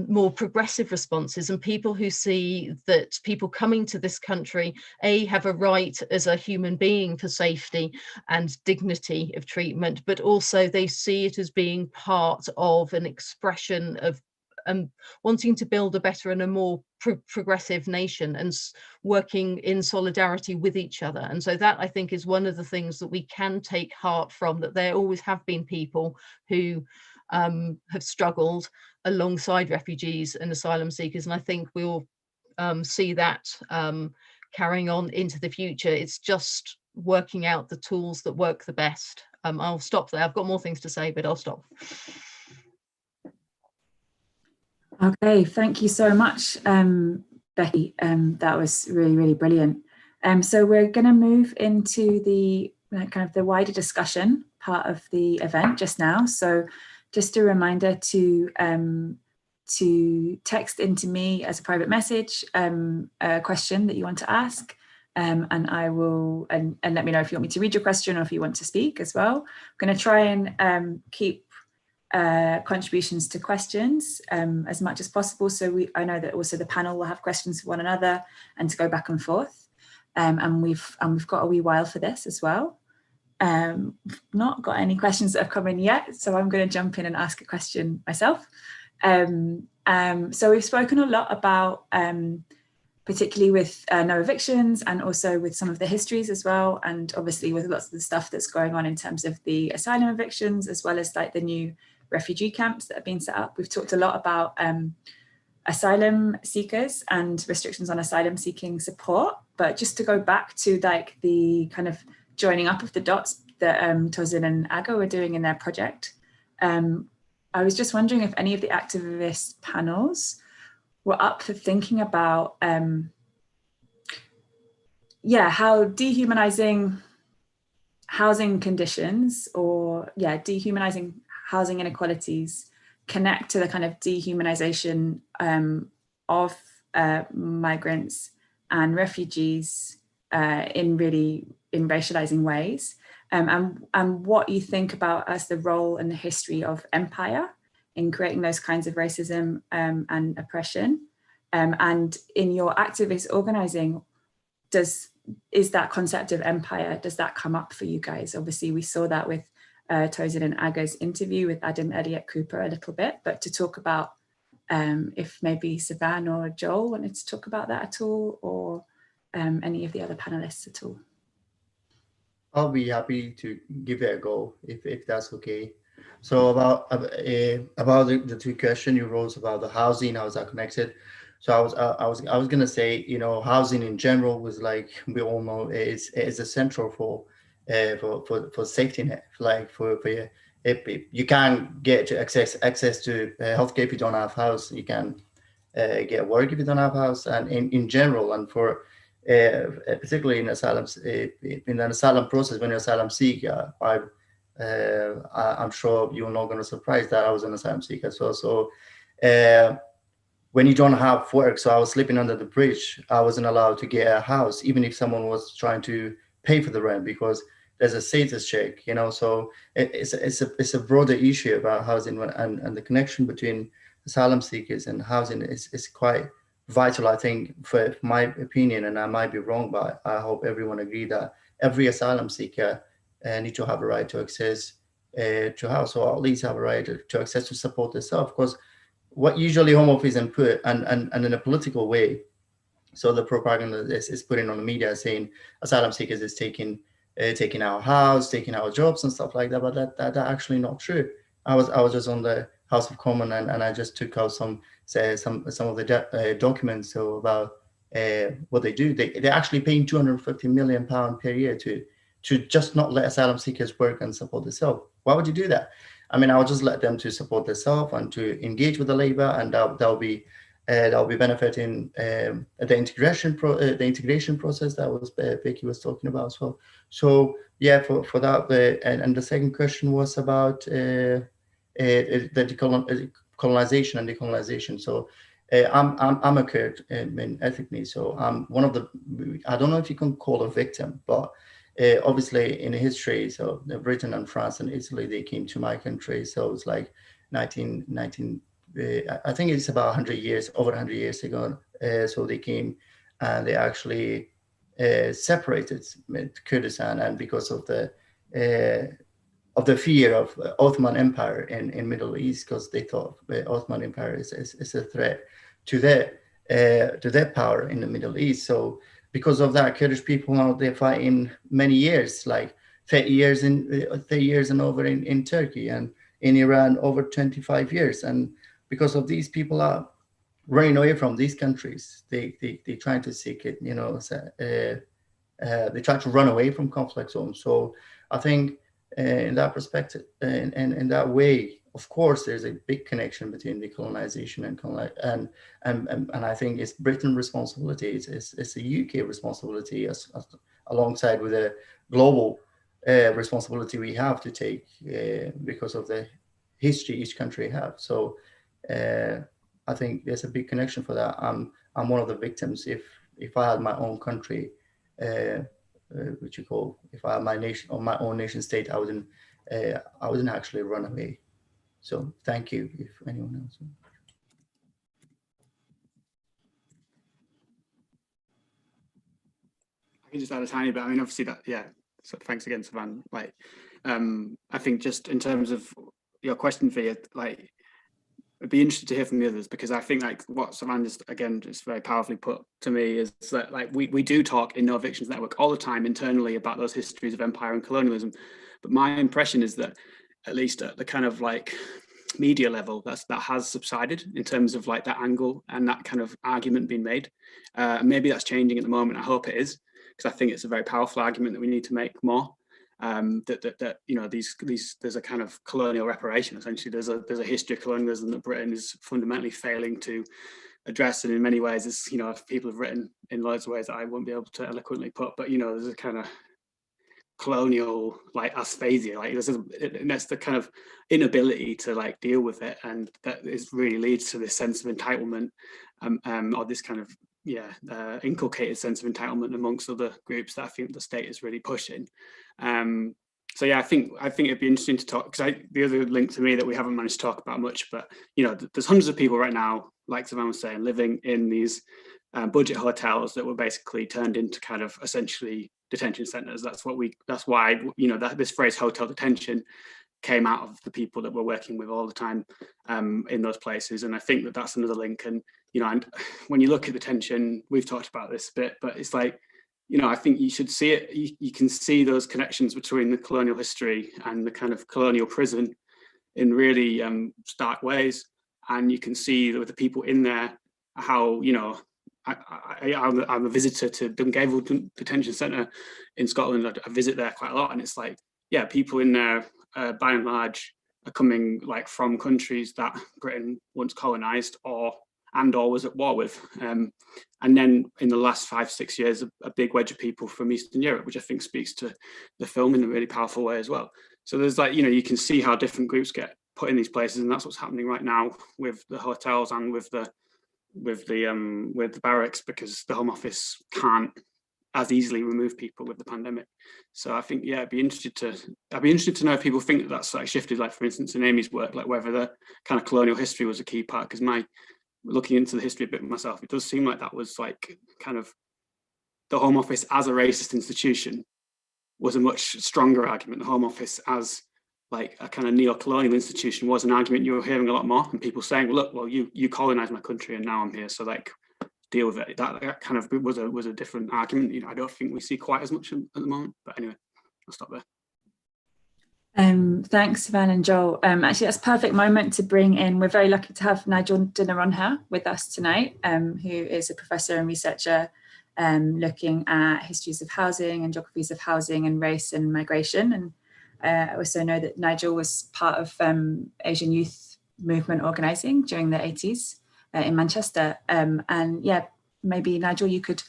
more progressive responses, and people who see that people coming to this country have a right as a human being for safety and dignity of treatment, but also they see it as being part of an expression of wanting to build a better and a more progressive nation, and working in solidarity with each other. And so that, I think, is one of the things that we can take heart from, that there always have been people who have struggled alongside refugees and asylum seekers, and I think we'll see that carrying on into the future. It's just working out the tools that work the best. I'll stop there. I've got more things to say, but I'll stop.
Okay, thank you so much, Becky. That was really, really brilliant. So we're going to move into the kind of the wider discussion part of the event just now. So just a reminder to text into me as a private message a question that you want to ask, and I will and let me know if you want me to read your question or if you want to speak as well. I'm going to try and keep contributions to questions as much as possible, so I know that also the panel will have questions for one another and to go back and forth, and we've got a wee while for this as well. Not got any questions that have come in yet, so I'm going to jump in and ask a question myself. So we've spoken a lot about particularly with no evictions, and also with some of the histories as well, and obviously with lots of the stuff that's going on in terms of the asylum evictions, as well as like the new refugee camps that have been set up. We've talked a lot about asylum seekers and restrictions on asylum seeking support, but just to go back to like the kind of joining up of the dots that Tozin and Ago are doing in their project, I was just wondering if any of the activist panels were up for thinking about how dehumanizing housing conditions, or dehumanizing housing inequalities connect to the kind of dehumanization of migrants and refugees in racializing ways, and what you think about as the role and the history of empire in creating those kinds of racism and oppression, and in your activist organizing, is that concept of empire, does that come up for you guys? Obviously we saw that with Tozin and Aga's interview with Adam Elliott Cooper a little bit, but to talk about if maybe Sivan or Joel wanted to talk about that at all, or any of the other panelists at all.
I'll be happy to give it a go if that's okay. So about the two questions you raised about the housing, how is that connected? So I was gonna say, you know, housing in general was, like we all know, is essential for safety net, like for if you can't get to access to healthcare if you don't have house, you can get work if you don't have house, and in general, and for particularly in an asylum process, when you're asylum seeker, I'm sure you're not going to surprise that I was an asylum seeker as well. So when you don't have work, so I was sleeping under the bridge, I wasn't allowed to get a house, even if someone was trying to pay for the rent, because there's a status check, you know. So it's a broader issue about housing, and the connection between asylum seekers and housing is quite vital, I think, for my opinion, and I might be wrong, but I hope everyone agree that every asylum seeker need to have a right to access to house, or at least have a right to access to support themselves. Because what usually Home Office and put and in a political way, so the propaganda is putting on the media saying asylum seekers is taking our house, taking our jobs and stuff like that, but that actually not true. I was just on the House of Commons, and I just took out some of the documents so about what they do. They're actually paying £250 million per year to just not let asylum seekers work and support themselves. Why would you do that? I mean, I would just let them to support themselves and to engage with the labor, and that'll be that will be benefiting the integration process that was Vicky was talking about as well. So yeah, for that, and the second question was about the colonization and decolonization. So I'm a Kurd ethnically, so I'm one of the, I don't know if you can call a victim, but obviously in history, so Britain and France and Italy, they came to my country. So it's like 19 I think it's about 100 years, over 100 years ago. So they came and they actually separated Kurdistan, and because of the fear of Ottoman Empire in Middle East, because they thought the Ottoman Empire is a threat to their power in the Middle East. So because of that, Kurdish people now, they're fighting many years, like 30 years and over in Turkey, and in Iran over 25 years. And because of these people are running away from these countries, they try to seek it, they try to run away from conflict zones. So I think in that perspective, and in that way, of course, there's a big connection between decolonization and I think it's Britain's responsibility. It's a UK responsibility alongside with a global responsibility we have to take because of the history each country have. So I think there's a big connection for that. I'm one of the victims. If I had my own country, which you call, if I had my nation or my own nation state, I wouldn't actually run away. So thank you. If anyone else.
I can just add a tiny bit. I mean, obviously that, yeah. So thanks again, Savan. Like, I think just in terms of your question for you, like, I'd be interested to hear from the others, because I think like what Savan just very powerfully put to me is that like we do talk in No Evictions Network all the time internally about those histories of empire and colonialism, but my impression is that at least at the kind of like media level, that has subsided in terms of like that angle and that kind of argument being made. Maybe that's changing at the moment. I hope it is, because I think it's a very powerful argument that we need to make more. That you know, these there's a kind of colonial reparation. Essentially, there's a history of colonialism that Britain is fundamentally failing to address, and in many ways, as you know, people have written in loads of ways that I won't be able to eloquently put. But you know, there's a kind of colonial like asphasia, like and that's the kind of inability to like deal with it, and that is really leads to this sense of entitlement, or this kind of inculcated sense of entitlement amongst other groups that I think the state is really pushing. So yeah, I think it'd be interesting to talk, because the other link to me that we haven't managed to talk about much, but you know, there's hundreds of people right now, like Savan was saying, living in these budget hotels that were basically turned into kind of essentially detention centers. That's why you know that this phrase hotel detention came out of the people that we're working with all the time in those places. And I think that that's another link. And you know, and when you look at the tension, we've talked about this a bit, but it's like, you know, I think you should see it. You can see those connections between the colonial history and the kind of colonial prison in really stark ways. And you can see with the people in there how, you know, I'm a visitor to Dungavel Detention Centre in Scotland. I visit there quite a lot, and it's like, yeah, people in there by and large are coming like from countries that Britain once colonised or was at war with, and then in the last 5-6 years, a big wedge of people from Eastern Europe, which I think speaks to the film in a really powerful way as well. So there's like, you know, you can see how different groups get put in these places, and that's what's happening right now with the hotels and with the barracks, because the Home Office can't as easily remove people with the pandemic. So I think, yeah, I'd be interested to know if people think that that's like shifted, like for instance in Amy's work, like whether the kind of colonial history was a key part, because looking into the history a bit myself, it does seem like that was like kind of the Home Office as a racist institution was a much stronger argument. The Home Office as like a kind of neo-colonial institution was an argument you were hearing a lot more, and people saying, well, look, well, you colonized my country and now I'm here, so like deal with it. That kind of was a different argument. You know, I don't think we see quite as much at the moment, but anyway, I'll stop there.
Thanks, Savan and Joel. Actually, that's a perfect moment to bring in, we're very lucky to have Nigel Dinaronha with us tonight, who is a professor and researcher looking at histories of housing and geographies of housing and race and migration. And I also know that Nigel was part of Asian youth movement organising during the 80s. in Manchester. And yeah, maybe Nigel, you could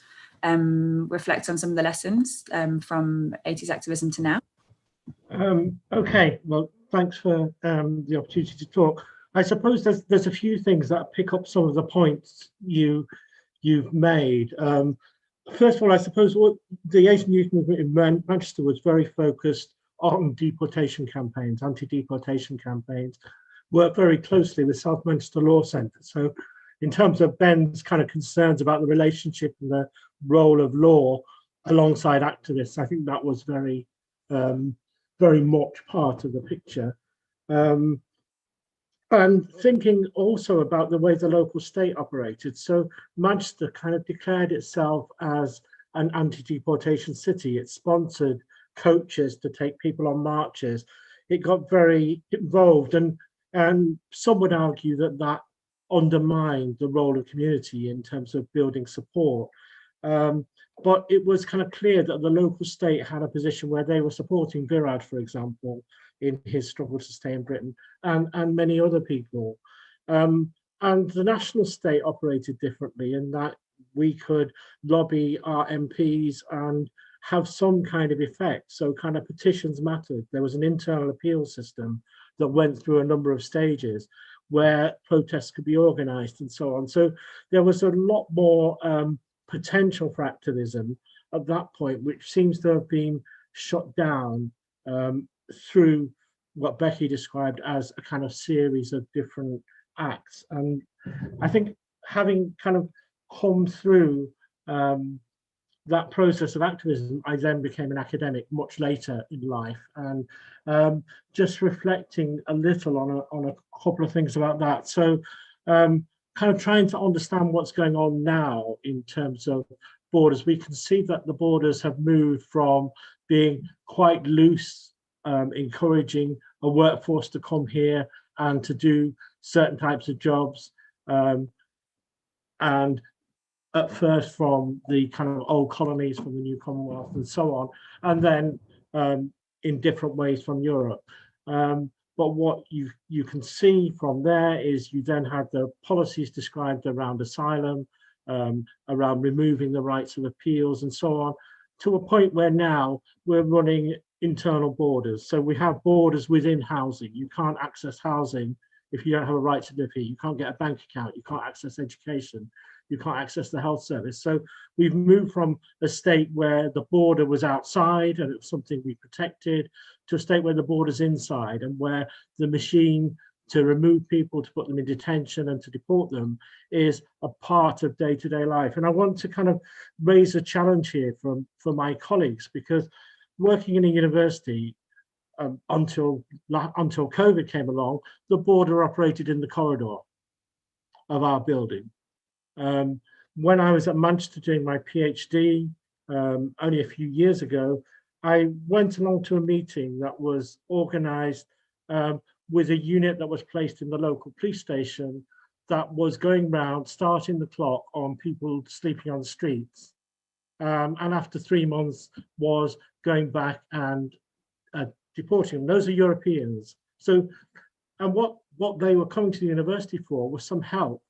reflect on some of the lessons from 80s activism to now.
Okay, well, thanks for the opportunity to talk. I suppose there's a few things that pick up some of the points you've made. First of all, I suppose what the Asian Youth Movement in Manchester was very focused on deportation campaigns, anti-deportation campaigns, worked very closely with South Manchester Law Centre. So in terms of Ben's kind of concerns about the relationship and the role of law alongside activists, I think that was very much part of the picture. And thinking also about the way the local state operated. So Manchester kind of declared itself as an anti-deportation city. It sponsored coaches to take people on marches. It got very involved, and some would argue that that undermined the role of community in terms of building support. But it was kind of clear that the local state had a position where they were supporting Virad, for example, in his struggle to stay in Britain, and many other people. And the national state operated differently in that we could lobby our MPs and have some kind of effect. So kind of petitions mattered. There was an internal appeal system that went through a number of stages where protests could be organized and so on. So there was a lot more potential for activism at that point, which seems to have been shut down through what Becky described as a kind of series of different acts. And I think having kind of come through that process of activism, I then became an academic much later in life, and just reflecting a little on a couple of things about that. So kind of trying to understand what's going on now in terms of borders. We can see that the borders have moved from being quite loose, encouraging a workforce to come here and to do certain types of jobs, and at first from the kind of old colonies, from the new Commonwealth and so on, and then in different ways from Europe. But what you can see from there is you then have the policies described around asylum, around removing the rights of appeals and so on, to a point where now we're running internal borders. So we have borders within housing. You can't access housing if you don't have a right to live here. You can't get a bank account. You can't access education. You can't access the health service. So we've moved from a state where the border was outside and it was something we protected, to a state where the border's inside, and where the machine to remove people, to put them in detention and to deport them is a part of day-to-day life. And I want to kind of raise a challenge here for my colleagues, because working in a university, until COVID came along, the border operated in the corridor of our building. When I was at Manchester doing my PhD, only a few years ago, I went along to a meeting that was organized with a unit that was placed in the local police station that was going round, starting the clock on people sleeping on the streets. And after 3 months was going back and deporting them. Those are Europeans. So, and what they were coming to the university for was some help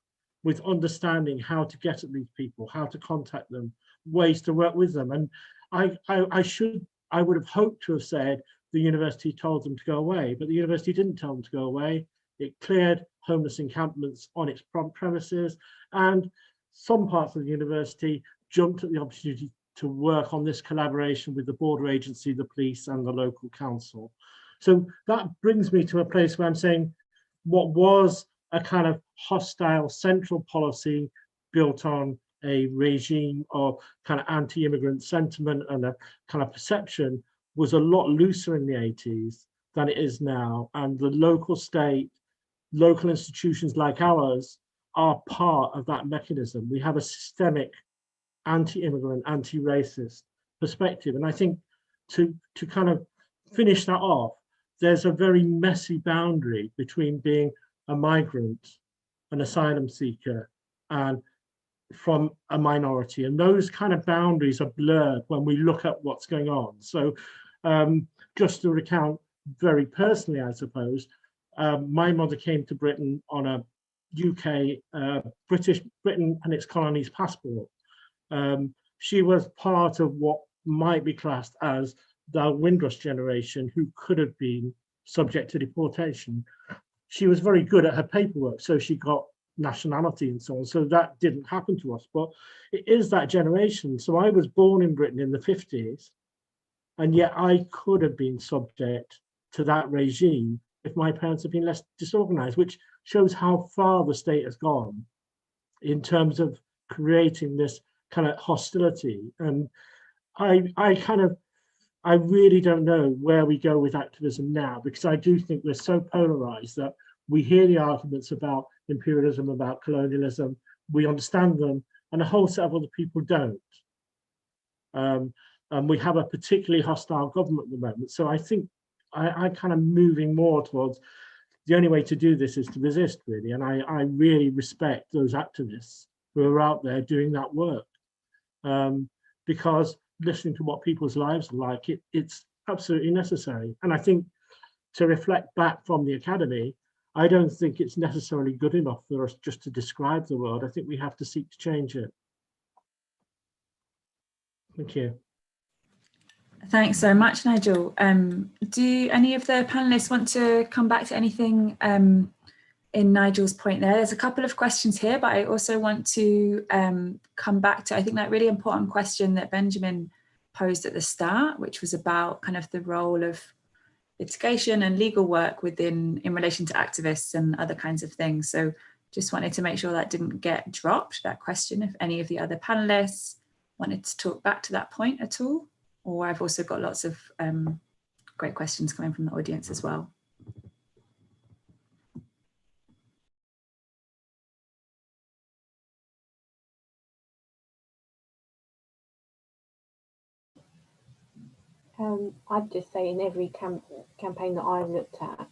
with understanding how to get at these people, how to contact them, ways to work with them. And I would have hoped to have said the university told them to go away, but the university didn't tell them to go away. It cleared homeless encampments on its premises, and some parts of the university jumped at the opportunity to work on this collaboration with the border agency, the police, and the local council. So that brings me to a place where I'm saying what was a kind of hostile central policy built on a regime of kind of anti-immigrant sentiment and a kind of perception was a lot looser in the 80s than it is now. And the local state, local institutions like ours are part of that mechanism. We have a systemic anti-immigrant, anti-racist perspective. And I think to kind of finish that off, there's a very messy boundary between being a migrant, an asylum seeker, and from a minority. And those kind of boundaries are blurred when we look at what's going on. So just to recount very personally, I suppose, my mother came to Britain on a UK, Britain and its colonies passport. She was part of what might be classed as the Windrush generation who could have been subject to deportation. She was very good at her paperwork, so she got nationality and so on. So that didn't happen to us, but it is that generation. So I was born in Britain in the 50s, and yet I could have been subject to that regime if my parents had been less disorganized, which shows how far the state has gone in terms of creating this kind of hostility. And I really don't know where we go with activism now, because I do think we're so polarized that we hear the arguments about imperialism, about colonialism, we understand them, and a whole set of other people don't. And we have a particularly hostile government at the moment. So I think I'm kind of moving more towards the only way to do this is to resist, really. And I really respect those activists who are out there doing that work, because listening to what people's lives are like, it's absolutely necessary. And I think to reflect back from the academy, I don't think it's necessarily good enough for us just to describe the world. I think we have to seek to change it. Thank you.
Thanks so much, Nigel. Do any of the panelists want to come back to anything in Nigel's point there? There's a couple of questions here, but I also want to come back to, I think, that really important question that Benjamin posed at the start, which was about kind of the role of litigation and legal work in relation to activists and other kinds of things. So just wanted to make sure that didn't get dropped, that question, if any of the other panelists wanted to talk back to that point at all. Or I've also got lots of great questions coming from the audience as well.
I'd just say in every campaign that I've looked at,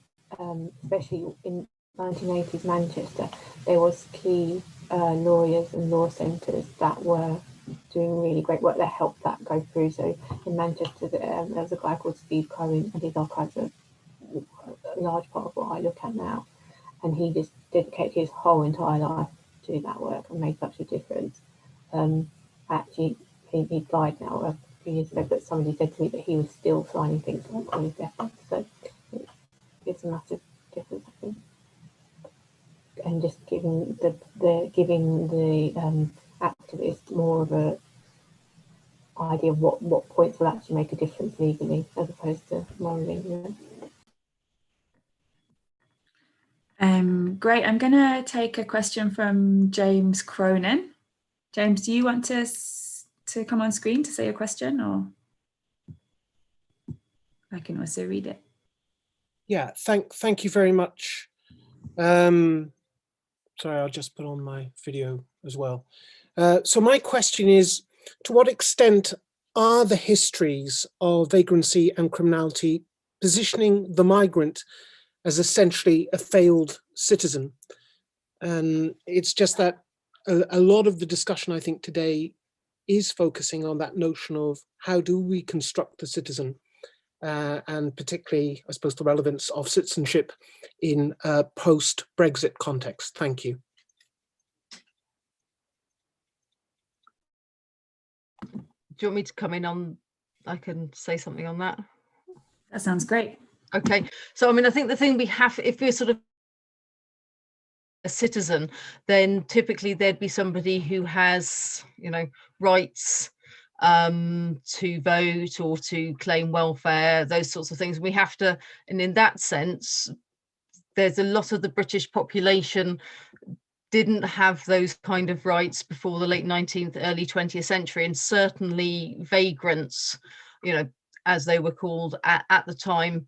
especially in 1980s Manchester, there was key lawyers and law centres that were doing really great work that helped that go through. So in Manchester, there was a guy called Steve Cohen, and his archives are a large part of what I look at now. And he just dedicated his whole entire life to do that work and made such a difference. Actually, he died now a few years ago, but somebody said to me that he was still signing things on his deathbed. So it's a massive difference, I think. And just giving the activists more of a idea of what points will actually make a difference legally as opposed to morally. You
know? Great. I'm going to take a question from James Cronin. James, do you want to come on screen to say your question, or I can also read it?
Yeah, thank you very much. Sorry, I'll just put on my video as well. So my question is, to what extent are the histories of vagrancy and criminality positioning the migrant as essentially a failed citizen? And it's just that a lot of the discussion, I think, today is focusing on that notion of how do we construct the citizen, and particularly, I suppose, the relevance of citizenship in a post-Brexit context. Thank you.
Do you want me to come in on, I can say something on that?
That sounds great.
Okay, so I mean, I think the thing we have, if we're sort of a citizen, then typically there'd be somebody who has, you know, rights to vote or to claim welfare, those sorts of things. We have to, and in that sense, there's a lot of the British population didn't have those kind of rights before the late 19th, early 20th century, and certainly vagrants, you know, as they were called at the time,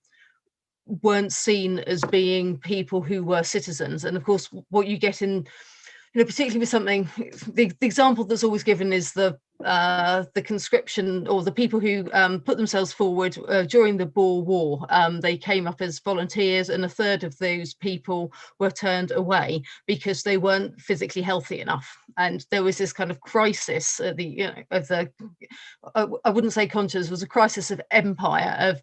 weren't seen as being people who were citizens. And of course, what you get in, you know, particularly with something, the example that's always given is the conscription, or the people who put themselves forward during the Boer War. They came up as volunteers, and a third of those people were turned away because they weren't physically healthy enough. And there was this kind of crisis of the, you know, of the, I wouldn't say conscience, it was a crisis of empire, of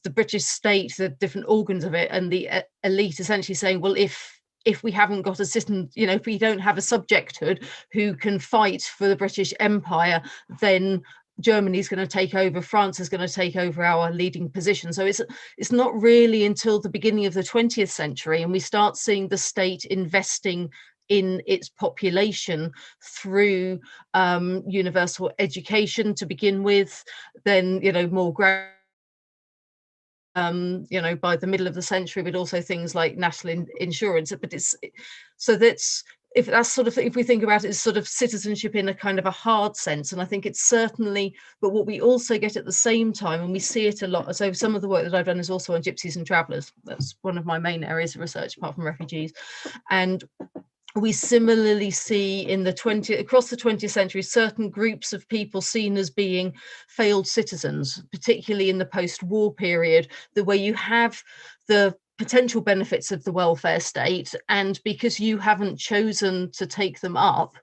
the British state, the different organs of it, and the elite essentially saying, well, if if we haven't got a system, you know, if we don't have a subjecthood who can fight for the British Empire, then Germany's going to take over, France is going to take over our leading position. So it's not really until the beginning of the 20th century, and we start seeing the state investing in its population through universal education to begin with, then, you know, more you know, by the middle of the century, but also things like national insurance. But it's so that's, if that's sort of, if we think about it as sort of citizenship in a kind of a hard sense, and I think it's certainly, but what we also get at the same time, and we see it a lot, so some of the work that I've done is also on gypsies and travellers. That's one of my main areas of research apart from refugees. And we similarly see in the across the 20th century, certain groups of people seen as being failed citizens, particularly in the post-war period, the way you have the potential benefits of the welfare state, and because you haven't chosen to take them up,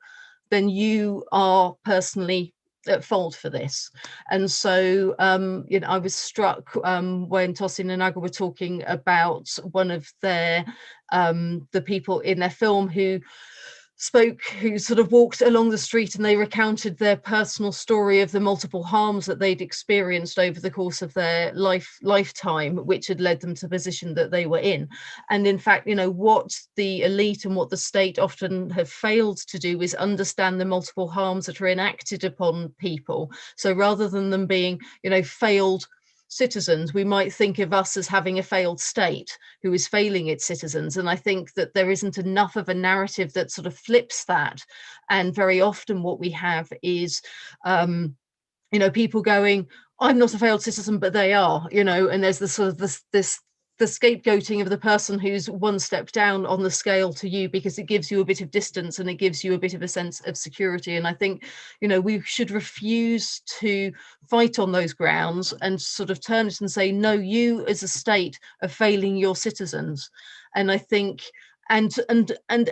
then you are personally at fault for this. And so you know, I was struck when Tosin and Aga were talking about one of their the people in their film who sort of walked along the street, and they recounted their personal story of the multiple harms that they'd experienced over the course of their lifetime, which had led them to the position that they were in. And in fact, you know, what the elite and what the state often have failed to do is understand the multiple harms that are enacted upon people. So rather than them being, you know, failed citizens, we might think of us as having a failed state who is failing its citizens. And I think that there isn't enough of a narrative that sort of flips that. And very often what we have is, you know, people going, I'm not a failed citizen, but they are, you know, and there's the sort of the scapegoating of the person who's one step down on the scale to you, because it gives you a bit of distance and it gives you a bit of a sense of security. And I think, you know, we should refuse to fight on those grounds and sort of turn it and say, no, you as a state are failing your citizens. And I think, and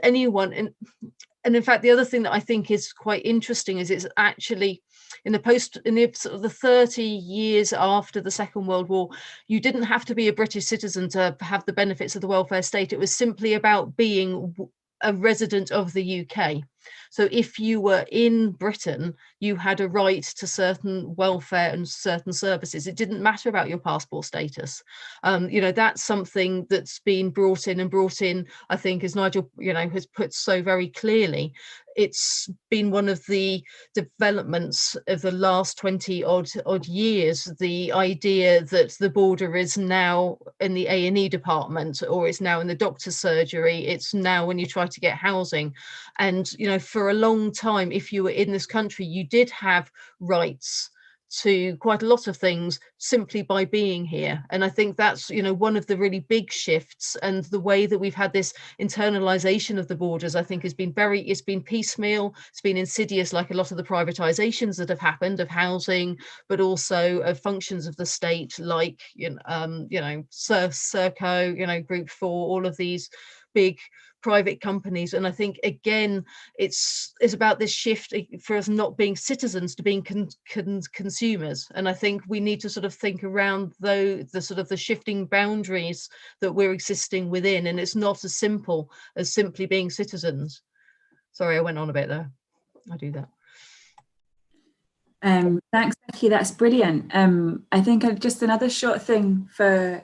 anyone, and in fact, the other thing that I think is quite interesting is it's actually in the sort of the 30 years after the Second World War, you didn't have to be a British citizen to have the benefits of the welfare state. It was simply about being a resident of the UK. So if you were in Britain, you had a right to certain welfare and certain services. It didn't matter about your passport status. You know, that's something that's been brought in, I think, as Nigel, you know, has put so very clearly. It's been one of the developments of the last 20 odd years, the idea that the border is now in the A&E department, or it's now in the doctor's surgery, it's now when you try to get housing. And, you know, for a long time, if you were in this country, you did have rights to quite a lot of things simply by being here. And I think that's, you know, one of the really big shifts, and the way that we've had this internalization of the borders, I think has been it's been piecemeal, it's been insidious, like a lot of the privatizations that have happened of housing, but also of functions of the state, like, you know, Serco, you know, Group 4, all of these big private companies. And I think, again, it's about this shift for us not being citizens to being consumers. And I think we need to sort of think around the sort of the shifting boundaries that we're existing within, and it's not as simple as simply being citizens. Sorry, I went on a bit there. I do that.
Thanks, Becky, that's brilliant. I think just another short thing for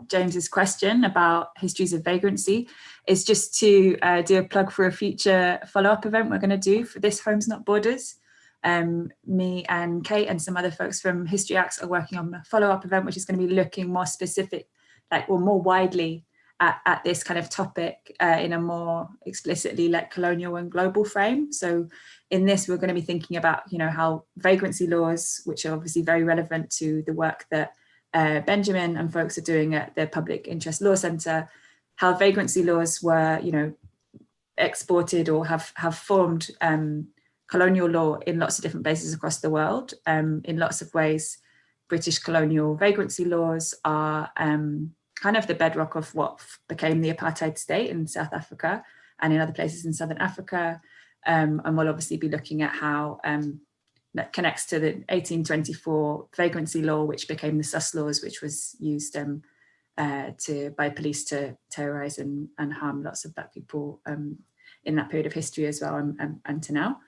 James's question about histories of vagrancy is just to do a plug for a future follow-up event we're going to do for this Homes Not Borders. Me and Kate and some other folks from History Acts are working on a follow-up event, which is going to be looking more specific, like, or more widely at this kind of topic in a more explicitly like colonial and global frame. So in this, we're going to be thinking about, you know, how vagrancy laws, which are obviously very relevant to the work that Benjamin and folks are doing at the Public Interest Law Centre, how vagrancy laws were, you know, exported or have formed colonial law in lots of different places across the world. In lots of ways, British colonial vagrancy laws are kind of the bedrock of what became the apartheid state in South Africa and in other places in Southern Africa. And we'll obviously be looking at how that connects to the 1824 vagrancy law, which became the Sus laws, which was used by police to terrorize and harm lots of Black people in that period of history as well, and to now.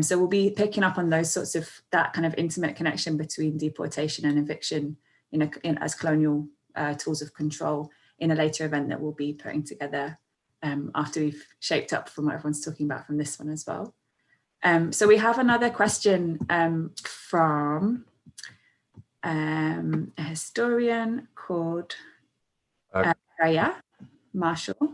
So we'll be picking up on those sorts of, that kind of intimate connection between deportation and eviction as colonial tools of control in a later event that we'll be putting together after we've shaped up from what everyone's talking about from this one as well. So we have another question from a historian called Freya Marshall.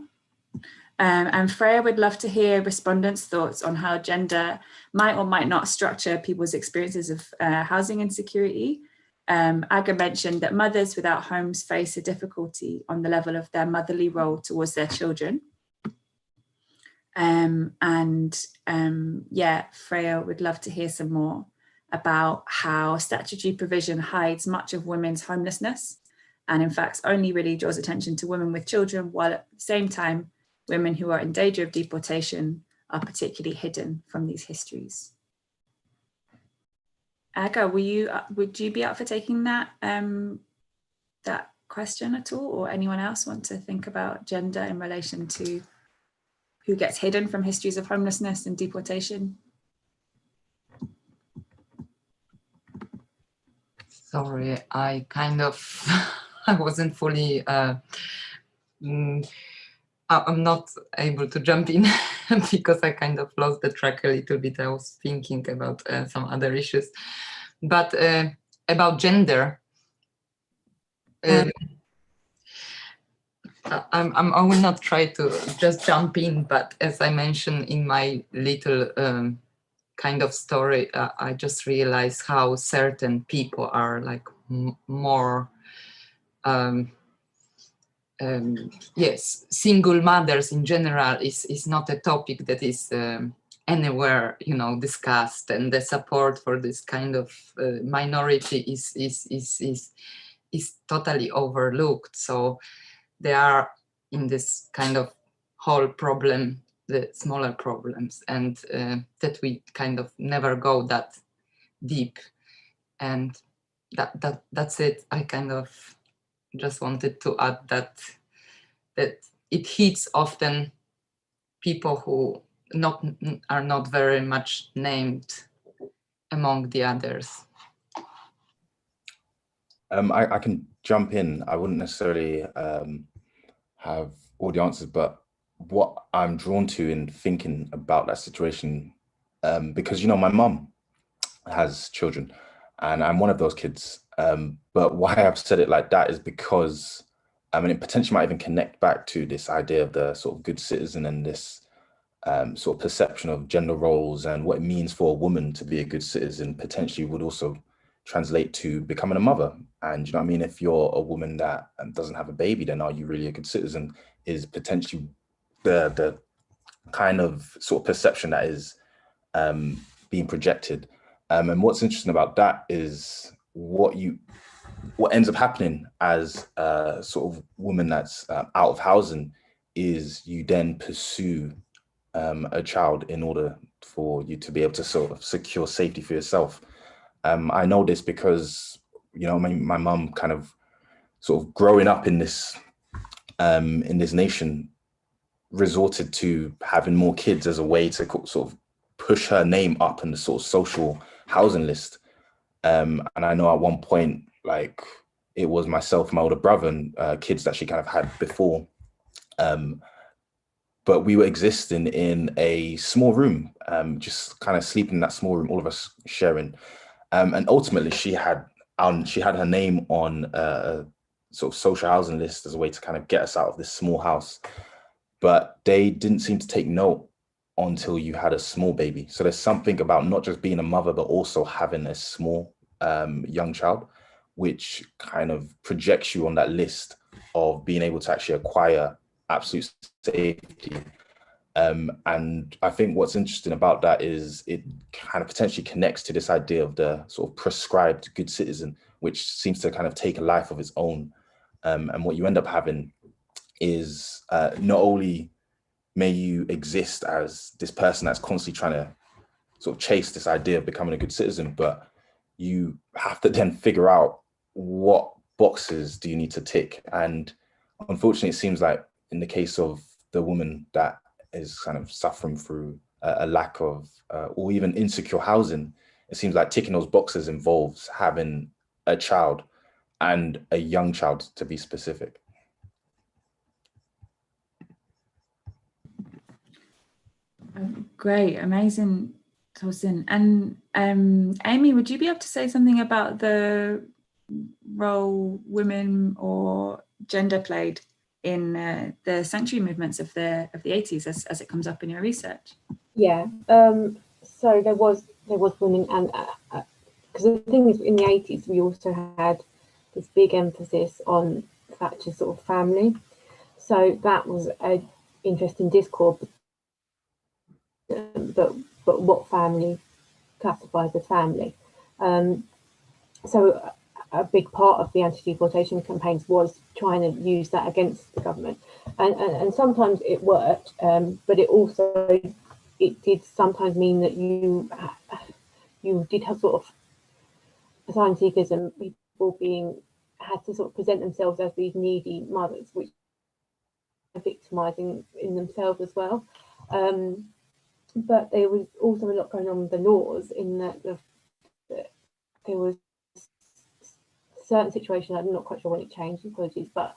And Freya would love to hear respondents' thoughts on how gender might or might not structure people's experiences of housing insecurity. Aga mentioned that mothers without homes face a difficulty on the level of their motherly role towards their children. Yeah, Freya would love to hear some more about how statutory provision hides much of women's homelessness, and in fact only really draws attention to women with children, while at the same time women who are in danger of deportation are particularly hidden from these histories. Aga, would you be up for taking that that question at all, or anyone else want to think about gender in relation to who gets hidden from histories of homelessness and deportation?
Sorry, I kind of, I wasn't fully, I'm not able to jump in because I kind of lost the track a little bit. I was thinking about some other issues, but about gender, I will not try to just jump in, but as I mentioned in my little kind of story, I just realized how certain people are like more, yes, single mothers in general is not a topic that is anywhere, you know, discussed, and the support for this kind of minority is totally overlooked. So they are in this kind of whole problem, the smaller problems, and that we kind of never go that deep. And that's it. I kind of just wanted to add that it hits often people who are not very much named among the others.
I can jump in. I wouldn't necessarily have all the answers, but what I'm drawn to in thinking about that situation, because, you know, my mum has children and I'm one of those kids. But why I've said it like that is because, I mean, it potentially might even connect back to this idea of the sort of good citizen and this sort of perception of gender roles and what it means for a woman to be a good citizen potentially would also translate to becoming a mother. And you know what I mean, if you're a woman that doesn't have a baby, then are you really a good citizen, is potentially the kind of sort of perception that is being projected. And what's interesting about that is what ends up happening as a sort of woman that's out of housing is you then pursue a child in order for you to be able to sort of secure safety for yourself. I know this because, you know, my mum kind of sort of growing up in this nation resorted to having more kids as a way to sort of push her name up in the sort of social housing list. And I know at one point, like, it was myself, my older brother, and kids that she kind of had before. But we were existing in a small room, just kind of sleeping in that small room, all of us sharing. And ultimately, she had her name on a sort of social housing list as a way to kind of get us out of this small house. But they didn't seem to take note until you had a small baby. So there's something about not just being a mother, but also having a small young child, which kind of projects you on that list of being able to actually acquire absolute safety. And I think what's interesting about that is it kind of potentially connects to this idea of the sort of prescribed good citizen, which seems to kind of take a life of its own. And what you end up having is not only may you exist as this person that's constantly trying to sort of chase this idea of becoming a good citizen, but you have to then figure out what boxes do you need to tick? And unfortunately, it seems like in the case of the woman that is kind of suffering through a lack of or even insecure housing, it seems like ticking those boxes involves having a child, and a young child to be specific.
Great, amazing, Torsten. And Amy, would you be able to say something about the role women or gender played in the sanctuary movements of the 80s as it comes up in your research?
Yeah, so there was women, and because the thing is, in the 80s we also had this big emphasis on Thatcher's sort of family, so that was an interesting discord. But what family classifies as family? So a big part of the anti-deportation campaigns was trying to use that against the government, and sometimes it worked, but it did sometimes mean that you did have sort of asylum seekers and people had to sort of present themselves as these needy mothers, which are victimizing in themselves as well. But there was also a lot going on with the laws, in that there was certain situations, I'm not quite sure when it changed, apologies, but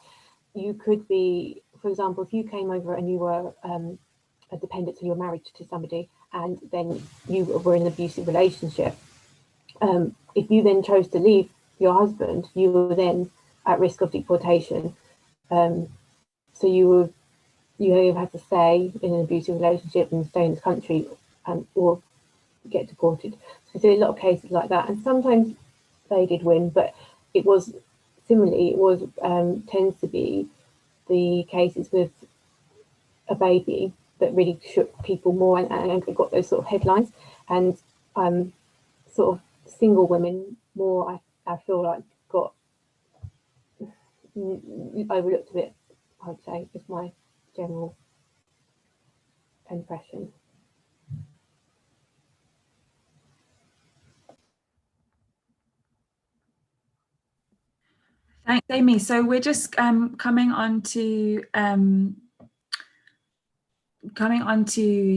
you could be, for example, if you came over and you were a dependent, so you're married to somebody and then you were in an abusive relationship, if you then chose to leave your husband, you were then at risk of deportation. So you either had to stay in an abusive relationship and stay in this country, or get deported. So there are a lot of cases like that, and sometimes they did win, but it was tends to be the cases with a baby that really shook people more and got those sort of headlines, and sort of single women more, I feel like, got overlooked a bit, I'd say, is my general impression.
Thanks, Amy. So we're just coming on to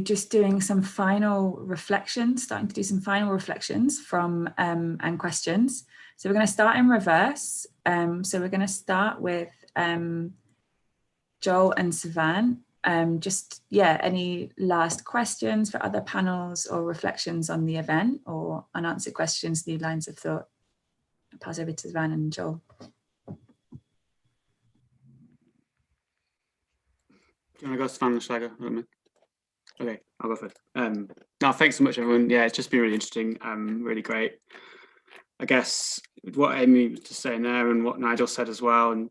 just doing some final reflections, starting to do some final reflections from and questions. So we're going to start in reverse. So we're going to start with Joel and Savan. Any last questions for other panels or reflections on the event, or unanswered questions, new lines of thought? I'll pass over to Savan and Joel.
Do you want to go, Savan, or shall I go? Okay, I'll go first. No, thanks so much, everyone. Yeah, it's just been really interesting, really great. I guess what Amy was just saying there, and what Nigel said as well, and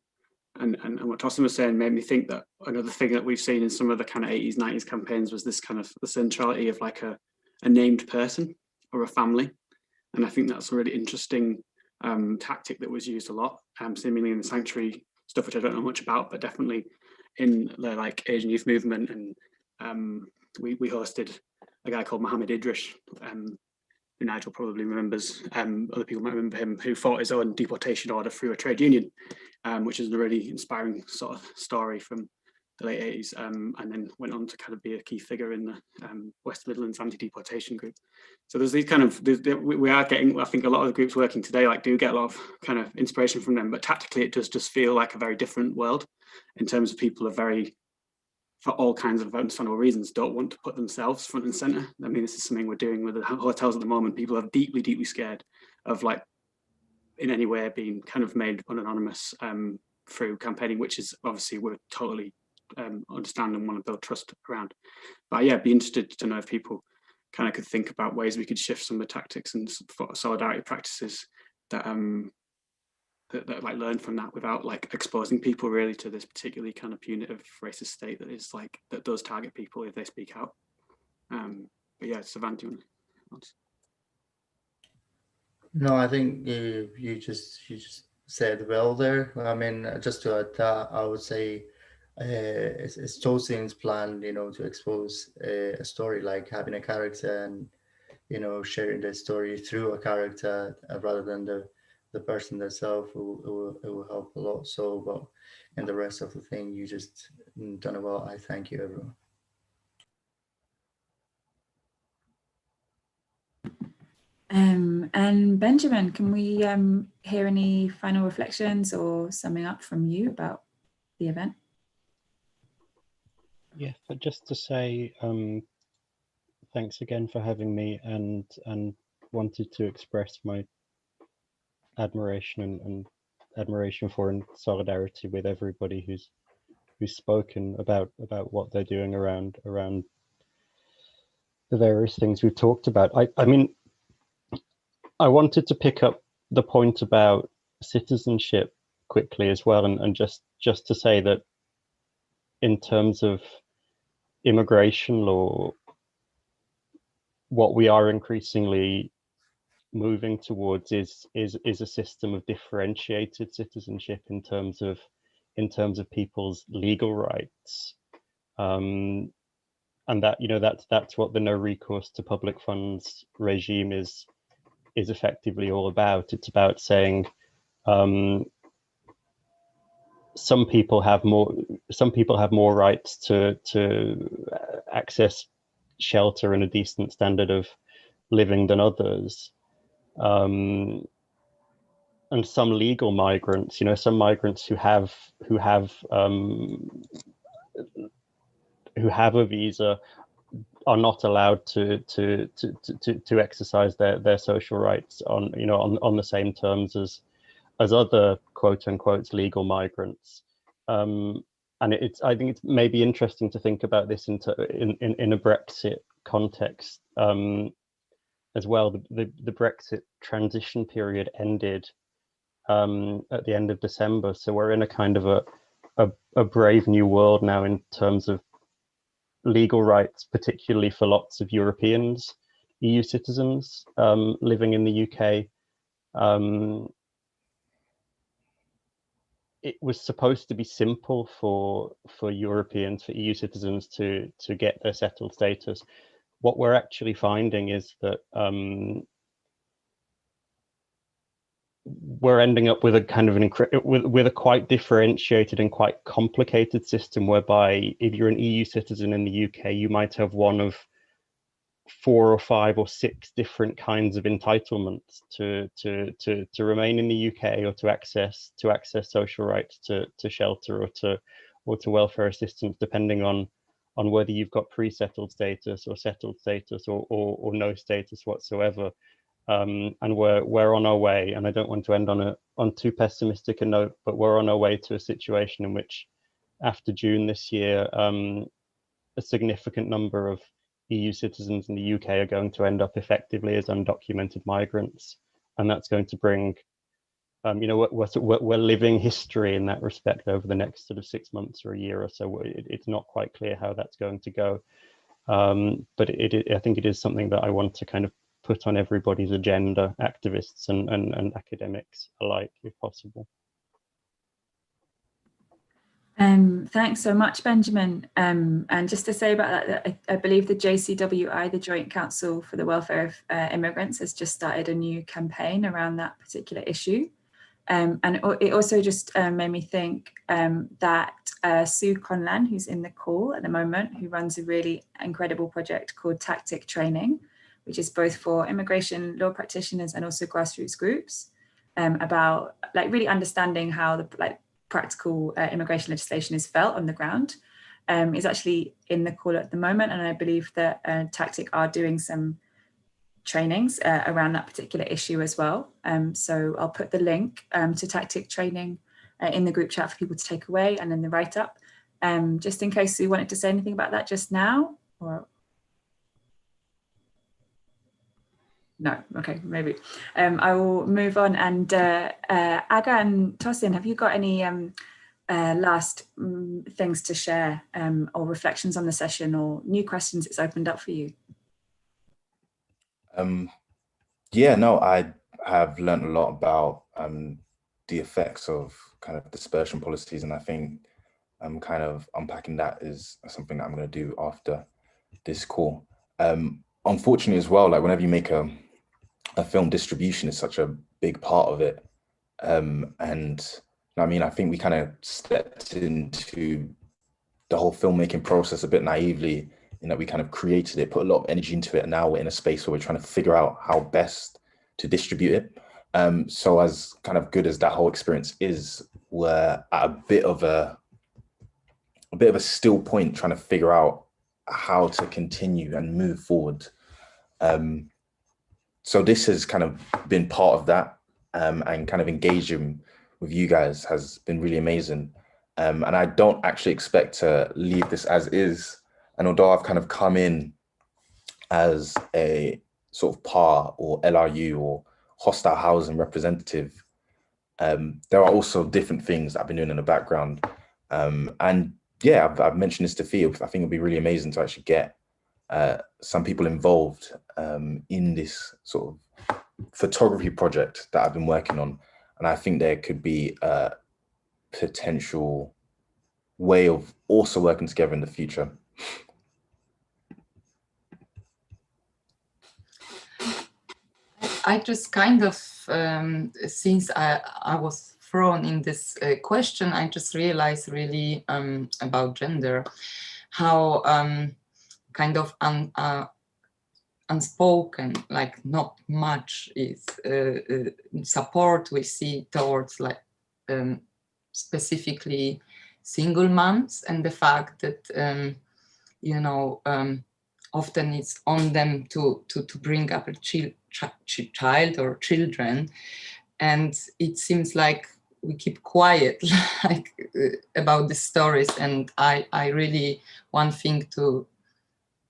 what Torsten was saying, made me think that another thing that we've seen in some of the kind of 80s, 90s campaigns was this kind of the centrality of like a named person or a family. And I think that's a really interesting tactic that was used a lot, seemingly in the sanctuary stuff, which I don't know much about, but definitely in the like Asian youth movement. And we hosted a guy called Mohammed Idris, who Nigel probably remembers, other people might remember him, who fought his own deportation order through a trade union, which is a really inspiring sort of story from the late 80s, and then went on to kind of be a key figure in the West Midlands anti-deportation group. So there's these kind of, we are getting, I think a lot of the groups working today do get a lot of kind of inspiration from them, but tactically it does just feel like a very different world in terms of people are very, for all kinds of understandable reasons, don't want to put themselves front and center. I mean, this is something we're doing with the hotels at the moment. People are deeply, deeply scared of like in any way being kind of made anonymous through campaigning, which is obviously we're totally understand and want to build trust around. But yeah, be interested to know if people kind of could think about ways we could shift some of the tactics and solidarity practices that that like learn from that without like exposing people really to this particularly kind of punitive racist state that is like that does target people if they speak out. But yeah, Savan, do you want to?
No, I think you just said well there. I mean, just to add that, I would say it's Torsten's plan, to expose a story, like having a character and sharing the story through a character rather than the the person themselves, it will help a lot. So, but and the rest of the thing, you just done it well. I thank you, everyone.
And Benjamin, can we hear any final reflections or summing up from you about the event?
Yeah, but just to say thanks again for having me, and wanted to express my admiration and admiration for and solidarity with everybody who's spoken about what they're doing around the various things we've talked about. I mean, I wanted to pick up the point about citizenship quickly as well, and just to say that in terms of immigration law, what we are increasingly moving towards is a system of differentiated citizenship in terms of people's legal rights, and that, you know, that's what the no recourse to public funds regime is effectively all about. It's about saying some people have more rights to access shelter and a decent standard of living than others, and some legal migrants, you know, some migrants who have a visa are not allowed to exercise their social rights on the same terms as other quote unquote legal migrants. And I think it's maybe interesting to think about this in a Brexit context as well. The Brexit transition period ended at the end of December, so we're in a kind of a brave new world now in terms of legal rights, particularly for lots of Europeans, EU citizens living in the UK. It was supposed to be simple for Europeans, for EU citizens to get their settled status. What we're actually finding is that we're ending up with a kind of with a quite differentiated and quite complicated system, whereby if you're an EU citizen in the UK, you might have one of 4 or 5 or 6 different kinds of entitlements to remain in the UK, or to access social rights, to shelter, or to welfare assistance, depending on whether you've got pre-settled status or settled status or no status whatsoever. And we're on our way, and I don't want to end on too pessimistic a note, but we're on our way to a situation in which, after June this year, a significant number of EU citizens in the UK are going to end up effectively as undocumented migrants, and that's going to bring, we're living history in that respect over the next sort of 6 months or a year or so. It's not quite clear how that's going to go, but I think it is something that I want to kind of put on everybody's agenda, activists and academics alike, if possible.
Thanks so much, Benjamin. And just to say about that, I believe the JCWI, the Joint Council for the Welfare of Immigrants, has just started a new campaign around that particular issue. And it also just made me think that Sue Conlan, who's in the call at the moment, who runs a really incredible project called Tactic Training, which is both for immigration law practitioners and also grassroots groups, about really understanding how the practical immigration legislation is felt on the ground, is actually in the call at the moment. And I believe that Tactic are doing some trainings around that particular issue as well. So I'll put the link to Tactic Training in the group chat for people to take away, and in the write-up, just in case you wanted to say anything about that just now, or no, okay, maybe. I will move on, and Aga and Tosin, have you got any last things to share, or reflections on the session, or new questions it's opened up for you?
Yeah, no, I have learned a lot about the effects of kind of dispersion policies, and I think kind of unpacking that is something that I'm going to do after this call. Unfortunately as well, like whenever you make a film, distribution is such a big part of it. And I mean, I think we kind of stepped into the whole filmmaking process a bit naively, in that we kind of created it, put a lot of energy into it, and now we're in a space where we're trying to figure out how best to distribute it. So as kind of good as that whole experience is, we're at a bit of a still point, trying to figure out how to continue and move forward. So this has kind of been part of that, and kind of engaging with you guys has been really amazing. And I don't actually expect to leave this as is. And although I've kind of come in as a sort of PAR or LRU or hostile housing representative, there are also different things that I've been doing in the background. And yeah, I've mentioned this to Fia. I think it'd be really amazing to actually get some people involved in this sort of photography project that I've been working on. And I think there could be a potential way of also working together in the future.
I just kind of, since I was thrown in this question, I just realized really about gender, how kind of unspoken, like not much is support we see towards like specifically single moms, and the fact that you know, often it's on them to bring up a child or children, and it seems like we keep quiet like about the stories. And I really, one thing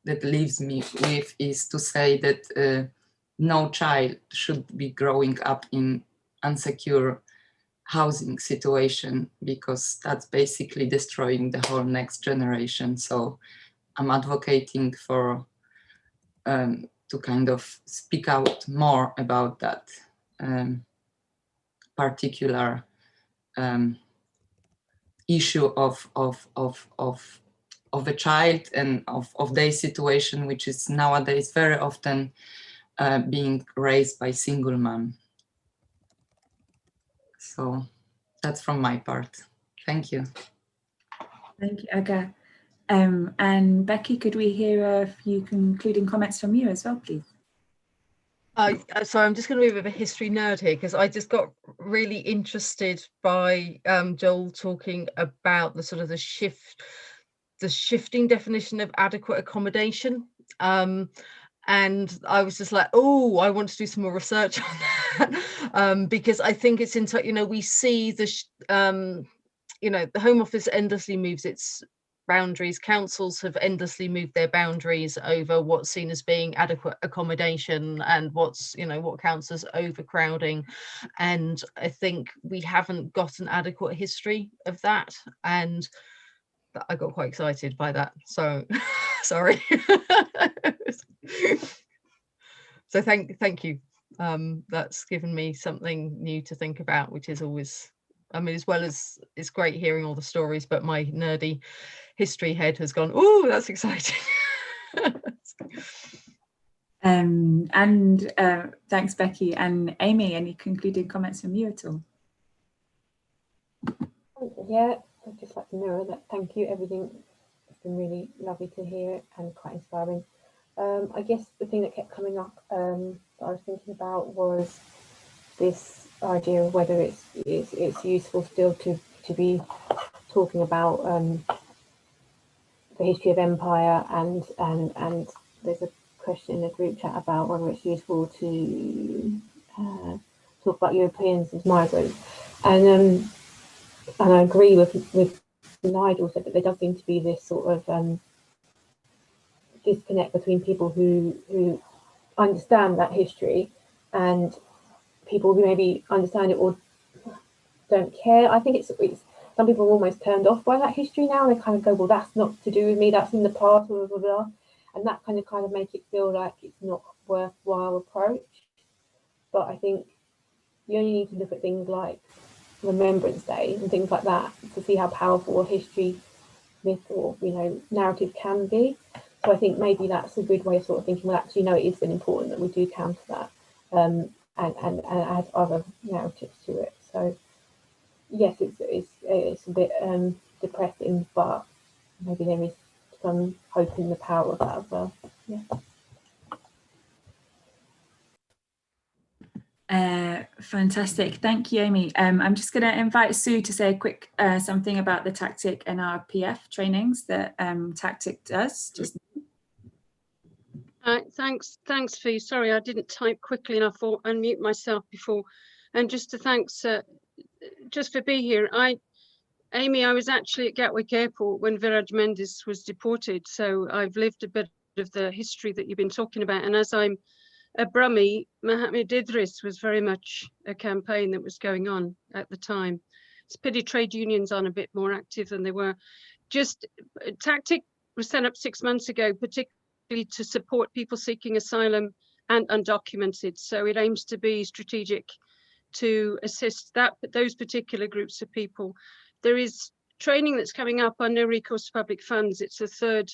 that leaves me with is to say that no child should be growing up in insecure housing situation, because that's basically destroying the whole next generation. So I'm advocating for to kind of speak out more about that particular issue of a child and of their situation, which is nowadays very often being raised by single mom. So that's from my part. Thank you.
Thank you, Aga. And Becky, could we hear a few concluding comments from you as well, please?
Sorry, I'm just going to be a bit of a history nerd here, because I just got really interested by Joel talking about the sort of the shifting definition of adequate accommodation. And I was just like, oh, I want to do some more research on that, because I think it's you know, we see the you know, the Home Office endlessly moves its boundaries. Councils have endlessly moved their boundaries over what's seen as being adequate accommodation and what's, you know, what counts as overcrowding. And I think we haven't got an adequate history of that. And I got quite excited by that. So sorry. So thank you. That's given me something new to think about, which is always, I mean, as well as it's great hearing all the stories, but my nerdy history head has gone, oh, that's exciting.
Thanks, Becky. And Amy, any concluding comments from you at all?
Yeah, I'd just like to mirror that. Thank you. Everything has been really lovely to hear and quite inspiring. I guess the thing that kept coming up that I was thinking about was this idea of whether it's useful still to be talking about the history of empire, and there's a question in the group chat about whether it's useful to talk about Europeans as migrants, and I agree with Nigel said that there does seem to be this sort of disconnect between people who understand that history and people who maybe understand it or don't care. I think it's some people are almost turned off by that history now. They kind of go, well, that's not to do with me, that's in the past, blah, blah, blah. And that kind of make it feel like it's not a worthwhile approach. But I think you only need to look at things like Remembrance Day and things like that to see how powerful a history, myth, or, you know, narrative can be. So I think maybe that's a good way of sort of thinking, well, actually, no, it is then important that we do counter that and add other narratives to it. So yes, it's a bit depressing, but maybe there is some hope in the power of that as well. Yeah.
Fantastic. Thank you, Amy. I'm just going to invite Sue to say a quick something about the Tactic NRPF trainings that Tactic does. Just
Thanks, Fee. Sorry, I didn't type quickly enough or unmute myself before. And just to thanks, just for being here. Amy, I was actually at Gatwick Airport when Viraj Mendes was deported. So I've lived a bit of the history that you've been talking about. And as I'm a Brummie, Mohammed Idris was very much a campaign that was going on at the time. It's a pity trade unions aren't a bit more active than they were. Just Tactic was set up 6 months ago, particularly to support people seeking asylum and undocumented. So it aims to be strategic to assist those particular groups of people. There is training that's coming up on no recourse to public funds. It's the third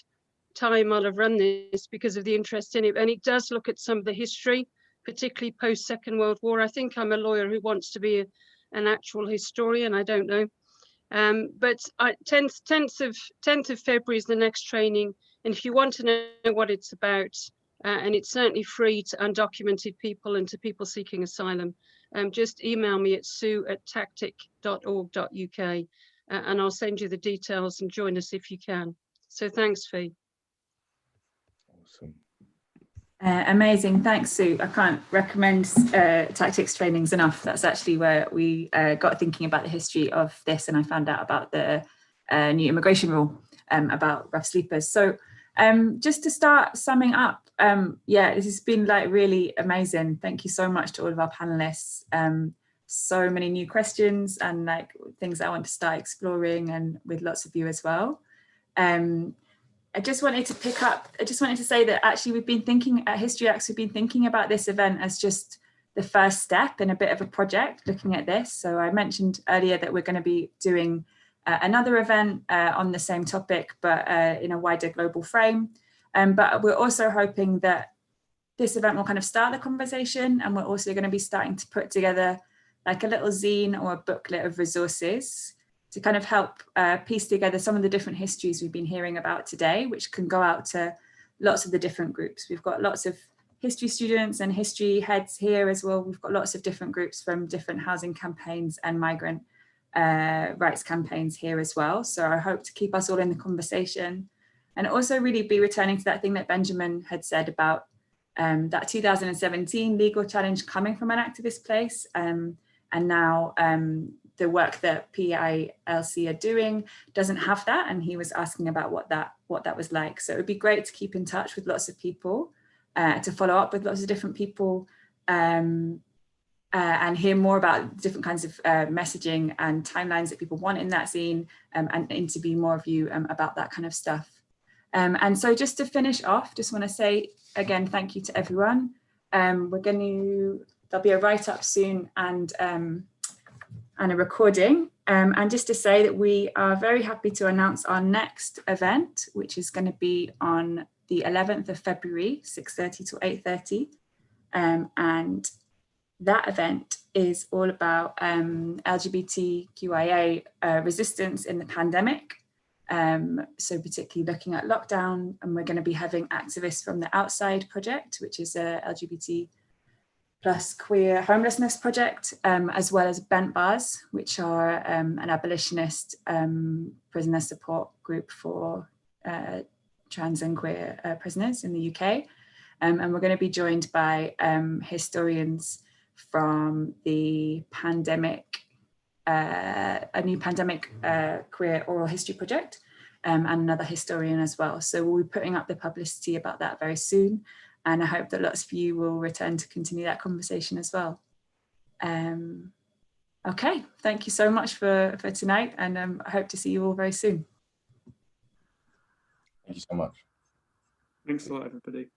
time I'll have run this because of the interest in it, and it does look at some of the history, particularly post Second World War. I think I'm a lawyer who wants to be an actual historian. I don't know, but 10th of February is the next training, and if you want to know what it's about, and it's certainly free to undocumented people and to people seeking asylum, just email me at sue@tactic.org.uk, and I'll send you the details and join us if you can. So thanks, Fee.
Awesome.
Amazing. Thanks, Sue. I can't recommend Tactics trainings enough. That's actually where we got thinking about the history of this, and I found out about the new immigration rule about rough sleepers. So just to start summing up, yeah, this has been like really amazing. Thank you so much to all of our panelists. So many new questions and like things I want to start exploring, and with lots of you as well. I just wanted to say that actually we've been thinking at HistoryX, we've been thinking about this event as just the first step in a bit of a project looking at this. So I mentioned earlier that we're going to be doing another event on the same topic, but in a wider global frame. But we're also hoping that this event will kind of start the conversation, and we're also going to be starting to put together like a little zine or a booklet of resources to kind of help piece together some of the different histories we've been hearing about today, which can go out to lots of the different groups. We've got lots of history students and history heads here as well. We've got lots of different groups from different housing campaigns and migrant rights campaigns here as well. So I hope to keep us all in the conversation, and also really be returning to that thing that Benjamin had said about that 2017 legal challenge coming from an activist place, and now the work that PILC are doing doesn't have that, and he was asking about what that was like. So it would be great to keep in touch with lots of people, to follow up with lots of different people, and hear more about different kinds of messaging and timelines that people want in that zine, and interview more of you about that kind of stuff. And so just to finish off, just want to say again, thank you to everyone. There'll be a write-up soon and a recording. And just to say that we are very happy to announce our next event, which is going to be on the 11th of February, 6:30 to 8:30. And that event is all about LGBTQIA resistance in the pandemic. So particularly looking at lockdown, and we're going to be having activists from the Outside Project, which is a LGBT plus queer homelessness project, as well as Bent Bars, which are an abolitionist prisoner support group for trans and queer prisoners in the UK. And we're going to be joined by historians from the pandemic, a new pandemic queer oral history project, and another historian as well. So we'll be putting up the publicity about that very soon. And I hope that lots of you will return to continue that conversation as well. Okay, thank you so much for tonight, and I hope to see you all very soon.
Thank you so much.
Thanks a lot, everybody.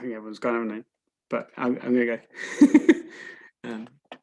think everyone's gone, haven't they? But I'm gonna go.